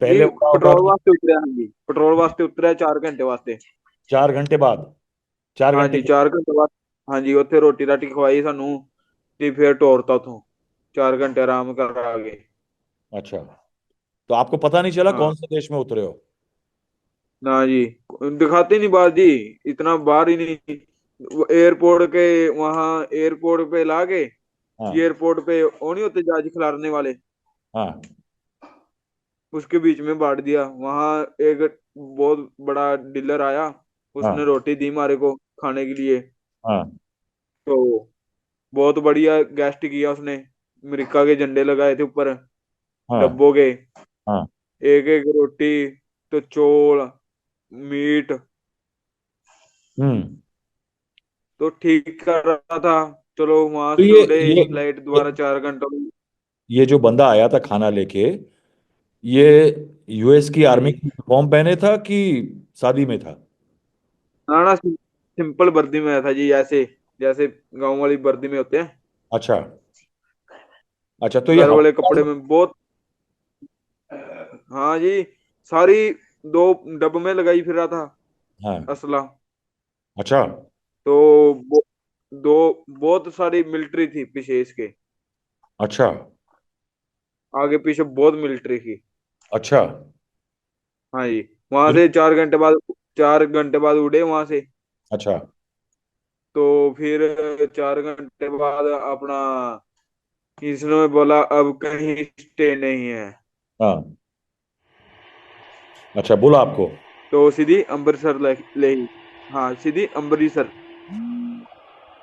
पहले उड़ा होगा ਪੈਟਰੋਲ तो ਵਾਸਤੇ ਉਤਰਿਆ, ਹਾਂ ਜੀ ਪੈਟਰੋਲ ਵਾਸਤੇ ਉਤਰਿਆ 4 ਘੰਟੇ ਵਾਸਤੇ। 4 घंटे बाद? चार घंटे ਹਾਂਜੀ के 4 ਘੰਟੇ ਬਾਅਦ। ਹਾਂਜੀ, ਉੱਥੇ ਰੋਟੀ ਰਾਟੀ ਖਵਾਈ ਸਾਨੂੰ, ਤੇ ਫਿਰ ਤੋਰਤਾ ਉਥੋਂ। 4 ਘੰਟੇ ਆਰਾਮ ਕਰਾ ਕੇ। अच्छा, तो आपको पता नहीं चला हाँ। कौन से देश में उतरे हो? ना जी, दिखाते नहीं बाहर जी, इतना बाहर ही नहीं। एयरपोर्ट के वहाँ एयरपोर्ट पे ला के, हाँ। एयरपोर्ट पे वो नहीं होते जहाज खिलारने वाले, हाँ। उसके बीच में बांट दिया। वहाँ एक बहुत बड़ा डीलर आया, उसने हाँ। रोटी दी हमारे को खाने के लिए। हाँ। तो बहुत बढ़िया गेस्ट किया उसने। अमेरिका के झंडे लगाए थे ऊपर हाँ। डब्बों के। हाँ। एक एक रोटी, तो चौल, मीट। हम्म। तो ठीक कर रहा था। चलो वहां तो से ये उड़े, ये फ्लाइट ये दोबारा 4 घंटा हुई। ये जो बंदा आया था खाना लेके, ये यूएस की हाँ आर्मी जी। की यूनिफॉर्म पहने था कि शादी में था? ना ना, सिंपल वर्दी में आया था जी, ऐसे जैसे गांव वाली वर्दी में होते हैं। अच्छा। अच्छा, तो ये घर वाले हवाई कपड़े जहाज। में बहुत। हाँ जी, सारी 2 डब्बे में लगाई फिर रहा था हाँ। असला। अच्छा। तो दो बहुत सारी मिलिट्री थी पीछे इसके। अच्छा। आगे पीछे बहुत मिलिट्री थी। अच्छा। हाँ जी। वहां फिर? से 4 घंटे बाद, 4 घंटे बाद उड़े वहां से। अच्छा। तो फिर 4 घंटे बाद अपना किसने बोला अब कहीं स्टे नहीं है। हाँ। अच्छा, बोला आपको? तो सीधी अमृतसर ले ही। हाँ, सीधी अमृतसर।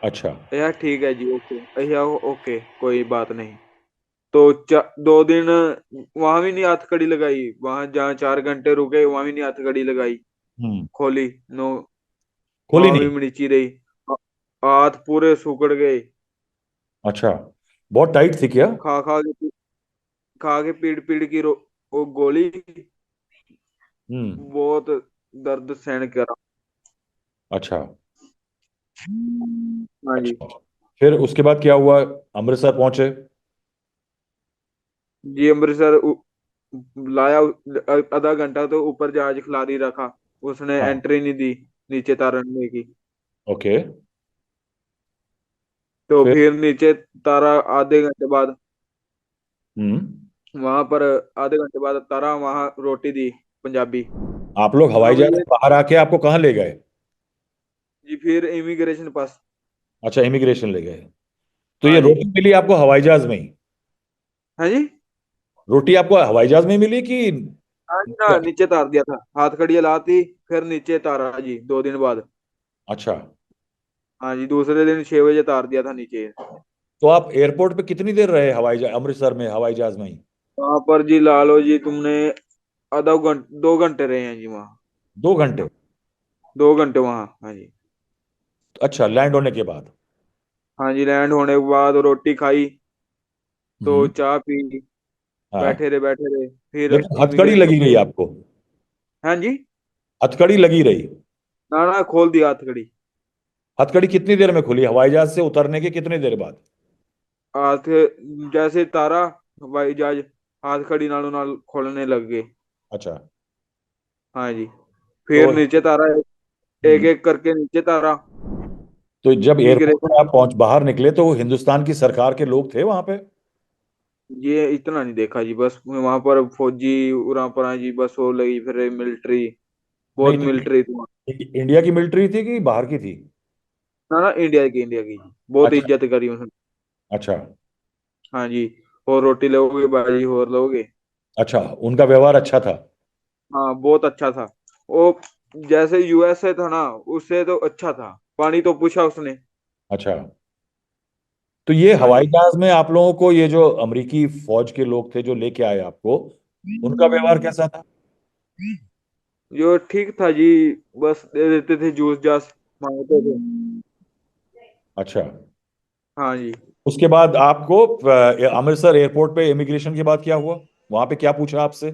अच्छा। यार ठीक है जी, ओके या ओके, कोई बात नहीं। तो 2 दिन वहां भी नहीं हाथ कड़ी लगाई, वहां जहाँ 4 घंटे रुके वहां भी नहीं हाथ कड़ी लगाई। हम्म। खोली नो, खोली वहां भी नहीं? मिर्ची रही। हाथ पूरे सुकड़ गए। अच्छा, बहुत टाइट थी क्या? खा खा के पीड़ पीड़ की वो गोली। हम्म। बहुत दर्द सहन करा। अच्छा। हाँ जी। अच्छा, फिर उसके बाद क्या हुआ? अमृतसर पहुंचे? जी अमृतसर लाया, आधा घंटा तो ऊपर जहाज खिला ही रखा। उसने हाँ। एंट्री नहीं दी नीचे तारने की। ओके। तो फिर? फिर नीचे तारा आधे घंटे बाद, हम्म। वहां पर आधे घंटे बाद तारा वहां रोटी दी पंजाबी। आप लोग हवाई अब जहाज ये से बाहर आके आपको कहाँ ले गए? जी फिर इमिग्रेशन पास। अच्छा, इमिग्रेशन ले गए। तो ये हाँ जी। रोटी मिली आपको हवाई जहाज में ही? हाँ जी। रोटी आपको हवाई जहाज में ही मिली कि? हाँ जी ना, नीचे तार दिया था, हाथ कड़िया लाती फिर नीचे तारा जी 2 दिन बाद। अच्छा। हाँ जी, दूसरे दिन 6 बजे तार दिया था नीचे। तो आप एयरपोर्ट पे कितनी देर रहे हवाई जहाज, अमृतसर में हवाई जहाज में ही? वहां पर जी ला लो जी तुमने, आधा घंटे 2 घंटे रहे हैं जी वहाँ। 2 घंटे? 2 घंटे वहाँ, हाँ जी। अच्छा, लैंड होने के बाद? हाँ जी, लैंड होने के बाद रोटी खाई, तो हम्म। चाय पी, हाँ। बैठे रहे फिर लेकिन हथकड़ी इमिग्रेशन। लगी रही आपको? हाँ जी। हथकड़ी लगी रही? ना ना, खोल दिया हथकड़ी। हथकड़ी कितनी देर में खुली हवाई जहाज से उतरने के कितनी देर बाद? हाथ जैसे तारा, हवाई जहाज हाथ खड़ी नालों नाल खोलने लग गए। अच्छा। हाँ जी। तो फिर नीचे तारा, एक हम्म, एक करके नीचे तारा। तो जब एयरपोर्ट इमिग्रेशन, पर आप पहुंच बाहर निकले तो हिंदुस्तान की सरकार के लोग थे वहां पे? ये इतना नहीं देखा जी, बस वहां पर फौजी उरा पर आए जी, बस वो लगी फिर मिलिट्री, बहुत नहीं तो मिलिट्री थी वहाँ। इंडिया की मिलिट्री थी कि बाहर की थी? ना ना, इंडिया की जी, बहुत अच्छा। इज्जत करी उसने। अच्छा। हाँ जी। और रोटी लोगे भाई, और लोगे। अच्छा, उनका व्यवहार अच्छा था? हाँ बहुत अच्छा था वो, जैसे यूएसए था ना, उससे तो अच्छा था। पानी तो पूछा उसने। अच्छा। तो ये हाँ हवाई जी। जहाज में आप लोगों को ये जो अमेरिकी फौज के लोग थे जो लेके आए आपको, उनका व्यवहार कैसा था? जो ठीक था जी, बस दे देते थे जूस जास, मांगते थे। अच्छा। हाँ जी। उसके बाद आपको अमृतसर एयरपोर्ट पे इमिग्रेशन के बाद क्या हुआ? वहां पे क्या पूछा आपसे?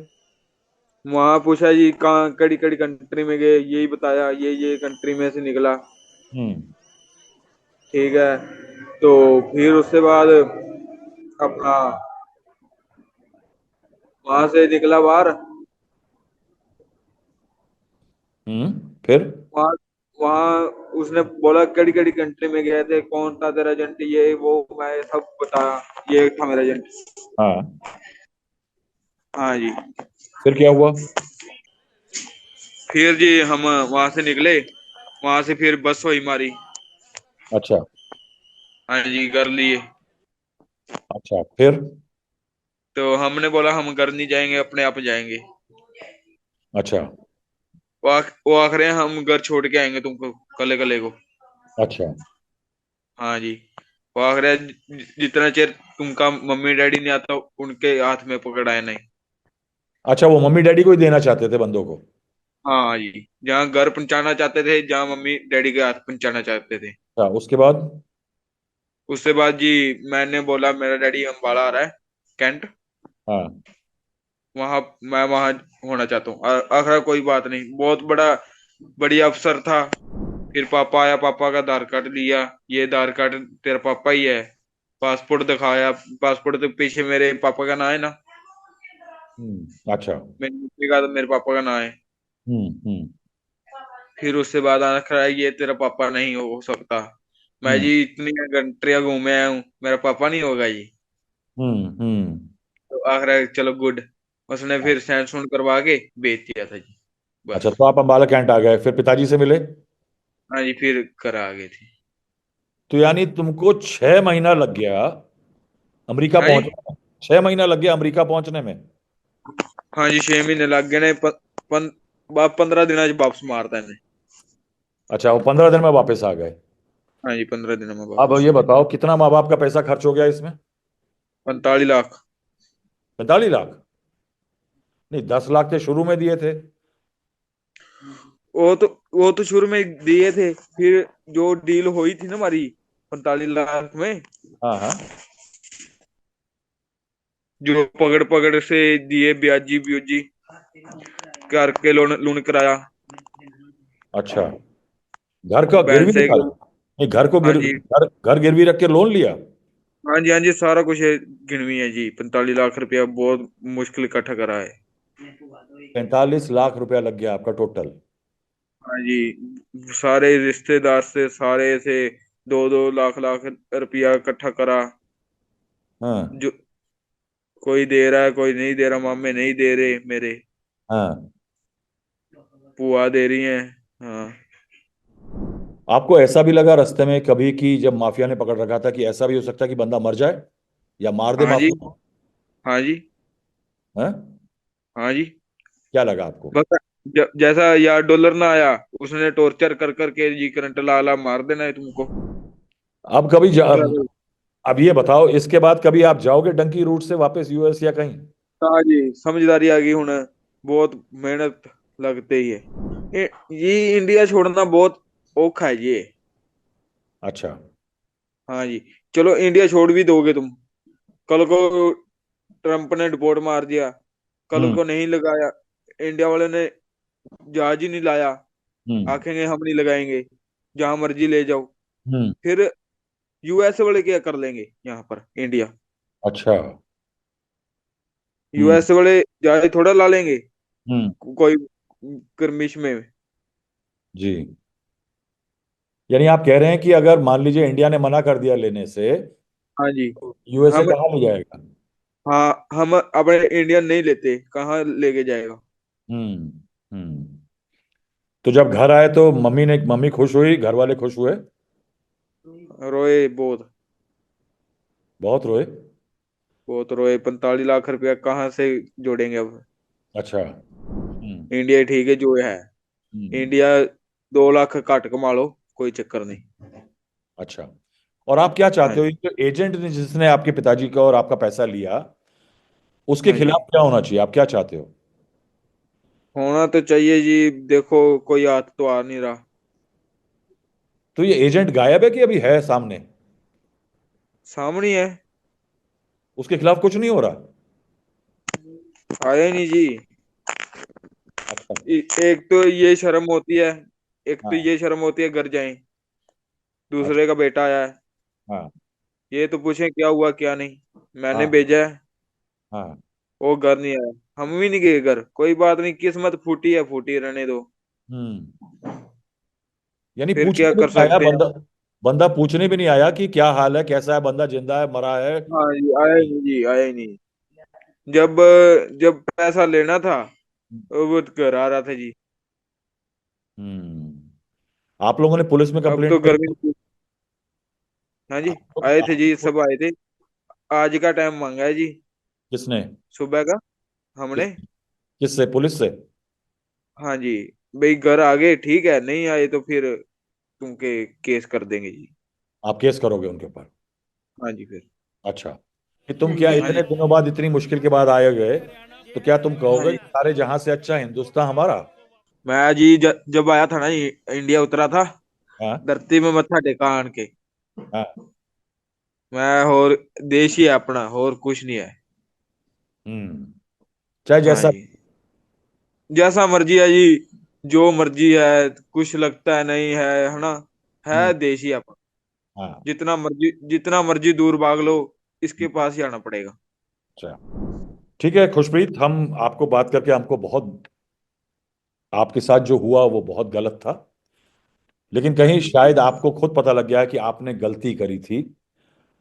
वहां पूछा जी कहाँ कड़ी कड़ी कंट्री में गए, यही बताया, ये कंट्री में से निकला। हम्म। ठीक है। तो फिर उसके बाद अपना वहां से निकला बाहर। फिर? वहां वहां उसने बोला कड़ी कड़ी कंट्री में गए थे, कौन था तेरा एजेंट, ये वो मैं सब बताया, ये था मेरा एजेंट। हाँ। हाँ जी। फिर क्या हुआ? फिर जी हम वहां से निकले, वहां से फिर बस हुई हमारी। अच्छा। हाँ जी, कर लिए। अच्छा। फिर? तो हमने बोला हम घर नहीं जाएंगे, अपने आप जाएंगे। अच्छा। वो आख रहे हैं हम घर छोड़ के आएंगे तुमको, कले कले को। अच्छा। हाँ जी। वो आख रहे हैं जितना चਿਰ तुमका मम्मी डैडी नहीं आता उनके हाथ में पकड़ आए नहीं। अच्छा, वो मम्मी डैडी को ही देना चाहते थे बंदों को? हाँ जी, जहाँ घर पहुंचाना चाहते थे, जहाँ मम्मी डैडी के हाथ पहुंचाना चाहते थे। अच्छा, उसके बाद? उसके बाद जी मैंने बोला मेरा डैडी अम्बाला आ रहा है, कैंट, हाँ। वहां, मैं वहां होना चाहता हूँ। आखिर कोई बात नहीं, बहुत बड़ा बढ़िया अफसर था। फिर पापा आया, पापा का आधार कार्ड लिया, ये आधार कार्ड तेरा पापा ही है। पासपोर्ट दिखाया, पासपोर्ट के पीछे मेरे पापा का नाम है ना, अच्छा। मेरी मम्मी का तो मेरे पापा का नाम है। हम्म। फिर उससे बाद आना खड़ा है, ये तेरा पापा नहीं हो सकता। मैं हम्म। जी इतनी कंट्रियां घूमे आया हूँ, मेरा पापा नहीं होगा जी। हम्म। तो आखिर चलो गुड, उसने फिर साइन सून करवा के भेज दिया था जी, अच्छा, बस। तो आप अम्बाला कैंट आ गए, फिर पिताजी से मिले? हाँ जी, फिर करा आ गई थी। तो यानी तुमको 6 महीना लग गया अमेरिका हाँ जी। पहुंचने में? 6 महीना लग गया अमेरिका पहुंचने में? हाँ जी, 6 महीने लग गए ने, 15 दिन वापस मारता है। अच्छा, वो 15 दिन में वापस आ गए? हाँ जी, 15 दिन में अब वापस। ये बताओ कितना माँ बाप का पैसा खर्च हो गया इसमें? 45 लाख। 45 लाख? नहीं, 10 लाख थे शुरू में दिए थे। वो तो शुरू में दिए थे, फिर जो डील हुई थी ना हमारी 45 लाख में, हाँ हाँ। जो पकड़ पकड़ से दिए, ब्याजी ब्यूजी करके लोन लोन कराया। अच्छा, घर का बहन गिरवी से। निकाला? नहीं, घर को हाँ जी। घर गिरवी रख के लोन लिया? हाँ जी, हाँ जी, सारा कुछ गिनवी है जी, 45 लाख रुपया बहुत मुश्किल इकट्ठा करा है। 45 लाख रुपया लग गया आपका टोटल? हाँ जी, सारे रिश्तेदार से, सारे से 2-2 लाख लाख रुपया इकट्ठा करा। हाँ जो कोई दे रहा है, कोई नहीं दे रहा, मामे नहीं दे रहे मेरे, हाँ। बुआ दे रही हैं। हाँ। आपको ऐसा भी लगा रास्ते में कभी कि जब माफिया ने पकड़ रखा था कि ऐसा भी हो सकता है कि बंदा मर जाए या मार दे हाँ जी। माफिया? हाँ जी। हाँ। हाँ जी। क्या लगा आपको? बस जैसा यार डॉलर ना आया, उसने टॉर्चर कर करके जी करंट ला ला मार देना है तुमको। अब कभी ट्रैवल। अब ये बताओ, इसके बाद कभी आप जाओगे डंकी रूट से वापस यूएस या कहीं? हाँ जी, समझदारी आ गई हूं। बहुत मेहनत लगते ही है। ये इंडिया छोड़ना बहुत औखा है ये। अच्छा। हाँ जी। चलो इंडिया छोड़ भी दोगे तुम, कल को ट्रम्प ने डिपोर्ट मार दिया, कल हम्म को नहीं लगाया, इंडिया वाले ने जहाज ही नहीं लाया, हम्म आखेंगे हम नहीं लगाएंगे, जहां मर्जी ले जाओ। हम्म। फिर यूएस वाले क्या कर लेंगे यहाँ पर इंडिया? अच्छा। हम्म यूएस वाले जहाज थोड़ा ला लेंगे हम्म। कोई गर्मिश में। जी। यानी आप कह रहे हैं कि अगर मान लीजिए इंडिया ने मना कर दिया लेने से, हाँ जी। यूएसए हम कहाँ ले जाएगा? हाँ, हम अपने इंडियन नहीं लेते, कहाँ लेके जाएगा? हम्म हम्म। तो जब घर आए तो मम्मी खुश हुई, घर वाले खुश हुए? रोए बहुत। बहुत रोए? बहुत रोए, 45 लाख रुपया कहाँ से जोड़ेंगे अब? अच्छा। इंडिया ठीक है जो है। हम्म। इंडिया 2 लाख घट कमा लो, कोई चक्कर नहीं। अच्छा। और आप क्या हाँ चाहते हो, जी। ये जो एजेंट ने जिसने आपके पिताजी का और आपका पैसा लिया, उसके हाँ जी। खिलाफ क्या होना चाहिए? आप क्या चाहते हो? होना तो चाहिए जी। देखो, कोई हाथ तो आ नहीं रहा। तो ये एजेंट गायब है कि अभी है सामने? सामने है। उसके खिलाफ कुछ नहीं हो रहा? आया ही नहीं जी। अच्छा। एक तो ये शर्म होती है, एक तो हाँ। ये शर्म होती है घर जाए, अच्छा। दूसरे का बेटा आया है, हाँ ये तो पूछे क्या हुआ क्या नहीं। मैंने हाँ भेजा है, हाँ। वो घर नहीं आया। हम भी नहीं गए घर, कोई बात नहीं, किस्मत फूटी है, फूटी रहने दो। हम्म। यानी फिर क्या पूछने भी कर नहीं आया सकते हैं? बंदा? बंदा पूछने भी नहीं आया कि क्या हाल है, कैसा है, बंदा जिंदा है, मरा है? हाँ जी, आया ही नहीं जी, आया ही नहीं। जब जब पैसा लेना था, वो तो घर आ रहा था जी। आप लोगों ने पुलिस में अब कंप्लेंट तो करी? गर्मी। हाँ जी। आए थे जी, आप- सब आए थे। आज का टाइम मांगा है जी, किसने? सुबह का, किस हमने। किससे? पुलिस से? हाँ जी। भाई घर आ गए ठीक है, नहीं आए तो फिर तुमके केस कर देंगे जी। आप केस करोगे उनके ऊपर? हाँ जी फिर। अच्छा। कि तुम क्या हाँ इतने जी। दिनों बाद, इतनी मुश्किल के बाद आए गए, तो क्या तुम हाँ कहोगे जी। कि सारे जहां से अच्छा हिंदुस्तान हमारा? मैं जी जब आया था ना जी, इंडिया उतरा था, हाँ धरती में मत्था टेका आन के। हाँ। मैं और देश ही है अपना, और कुछ नहीं है। चाहे हाँ जैसा। जी। जैसा मर्जी है जी, जो मर्जी है, कुछ लगता है नहीं है, है ना? हम्म। है देश ही अपना। हाँ। जितना मर्जी दूर भाग लो, इसके पास ही आना पड़ेगा। अच्छा। ठीक है खुशप्रीत, हम आपको बात करके हमको बहुत, आपके साथ जो हुआ वो बहुत गलत था, लेकिन हाँ कहीं जी। शायद आपको खुद पता लग गया है कि आपने गलती करी थी।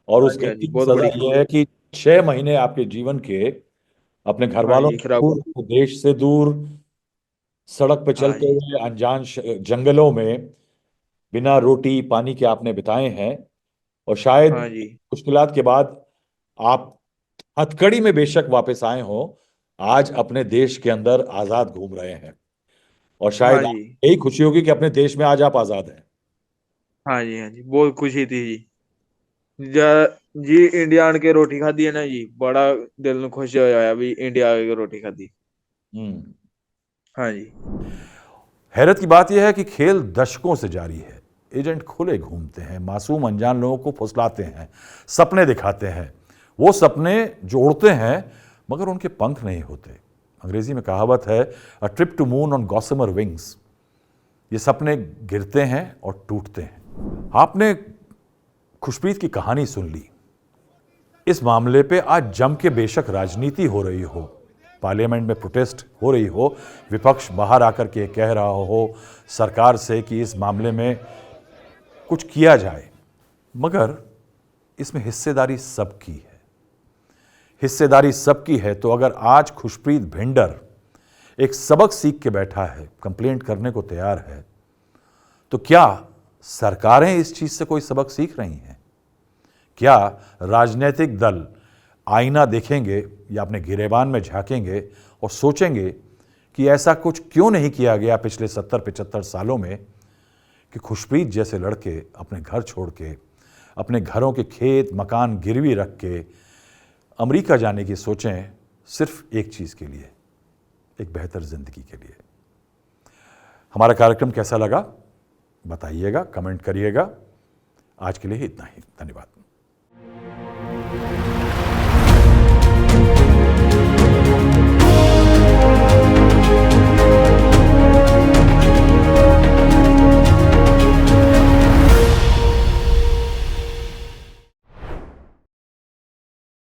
और हाँ उस जी। हाँ जी, गलती की बहुत सजा बड़ी। ये है कि 6 महीने आपके जीवन के अपने घर हाँ वालों जी, से खराब दूर, हुआ। अपने देश से दूर, सड़क पे हाँ चलते जी। हुए अनजान जंगलों में बिना रोटी पानी के आपने बिताए हैं। और शायद हाँ जी। मुश्किलात के बाद आप हथकड़ी में बेशक वापस आए हो, आज अपने देश के अंदर आजाद घूम रहे हैं। और हाँ शायद जी। यही खुशी होगी कि अपने देश में आज आप आजाद हैं। हाँ जी। हाँ जी, बहुत खुशी थी जी। जा- जी इंडिया आन के रोटी खाधी है ना जी, बड़ा दिल ਨੂੰ खुश होया भी इंडिया आके रोटी खाधी। हम्म। हाँ जी। हैरत की बात यह है कि खेल दशकों से जारी है। एजेंट खुले घूमते हैं, मासूम अनजान लोगों को फुसलाते हैं, सपने दिखाते हैं। वो सपने जो उड़ते हैं मगर उनके पंख नहीं होते। अंग्रेजी में कहावत है, a trip to moon on gossamer wings. ये सपने गिरते हैं और टूटते हैं। आपने खुशप्रीत की कहानी सुन ली। इस मामले पे आज जम के बेशक राजनीति हो रही हो, पार्लियामेंट में प्रोटेस्ट हो रही हो, विपक्ष बाहर आकर के कह रहा हो सरकार से कि इस मामले में कुछ किया जाए, मगर इसमें हिस्सेदारी सबकी है। हिस्सेदारी सबकी है तो अगर आज खुशप्रीत भिंडर एक सबक सीख के बैठा है, कंप्लेंट करने को तैयार है, तो क्या सरकारें इस चीज से कोई सबक सीख रही हैं? क्या राजनीतिक दल आईना देखेंगे या अपने गिरेबान में झांकेंगे और सोचेंगे कि ऐसा कुछ क्यों नहीं किया गया पिछले 70-75 सालों में कि खुशप्रीत जैसे लड़के अपने घर छोड़ के, अपने घरों के खेत मकान गिरवी रख के अमेरिका जाने की सोचें, सिर्फ एक चीज़ के लिए, एक बेहतर ज़िंदगी के लिए। हमारा कार्यक्रम कैसा लगा बताइएगा, कमेंट करिएगा। आज के लिए इतना ही, धन्यवाद।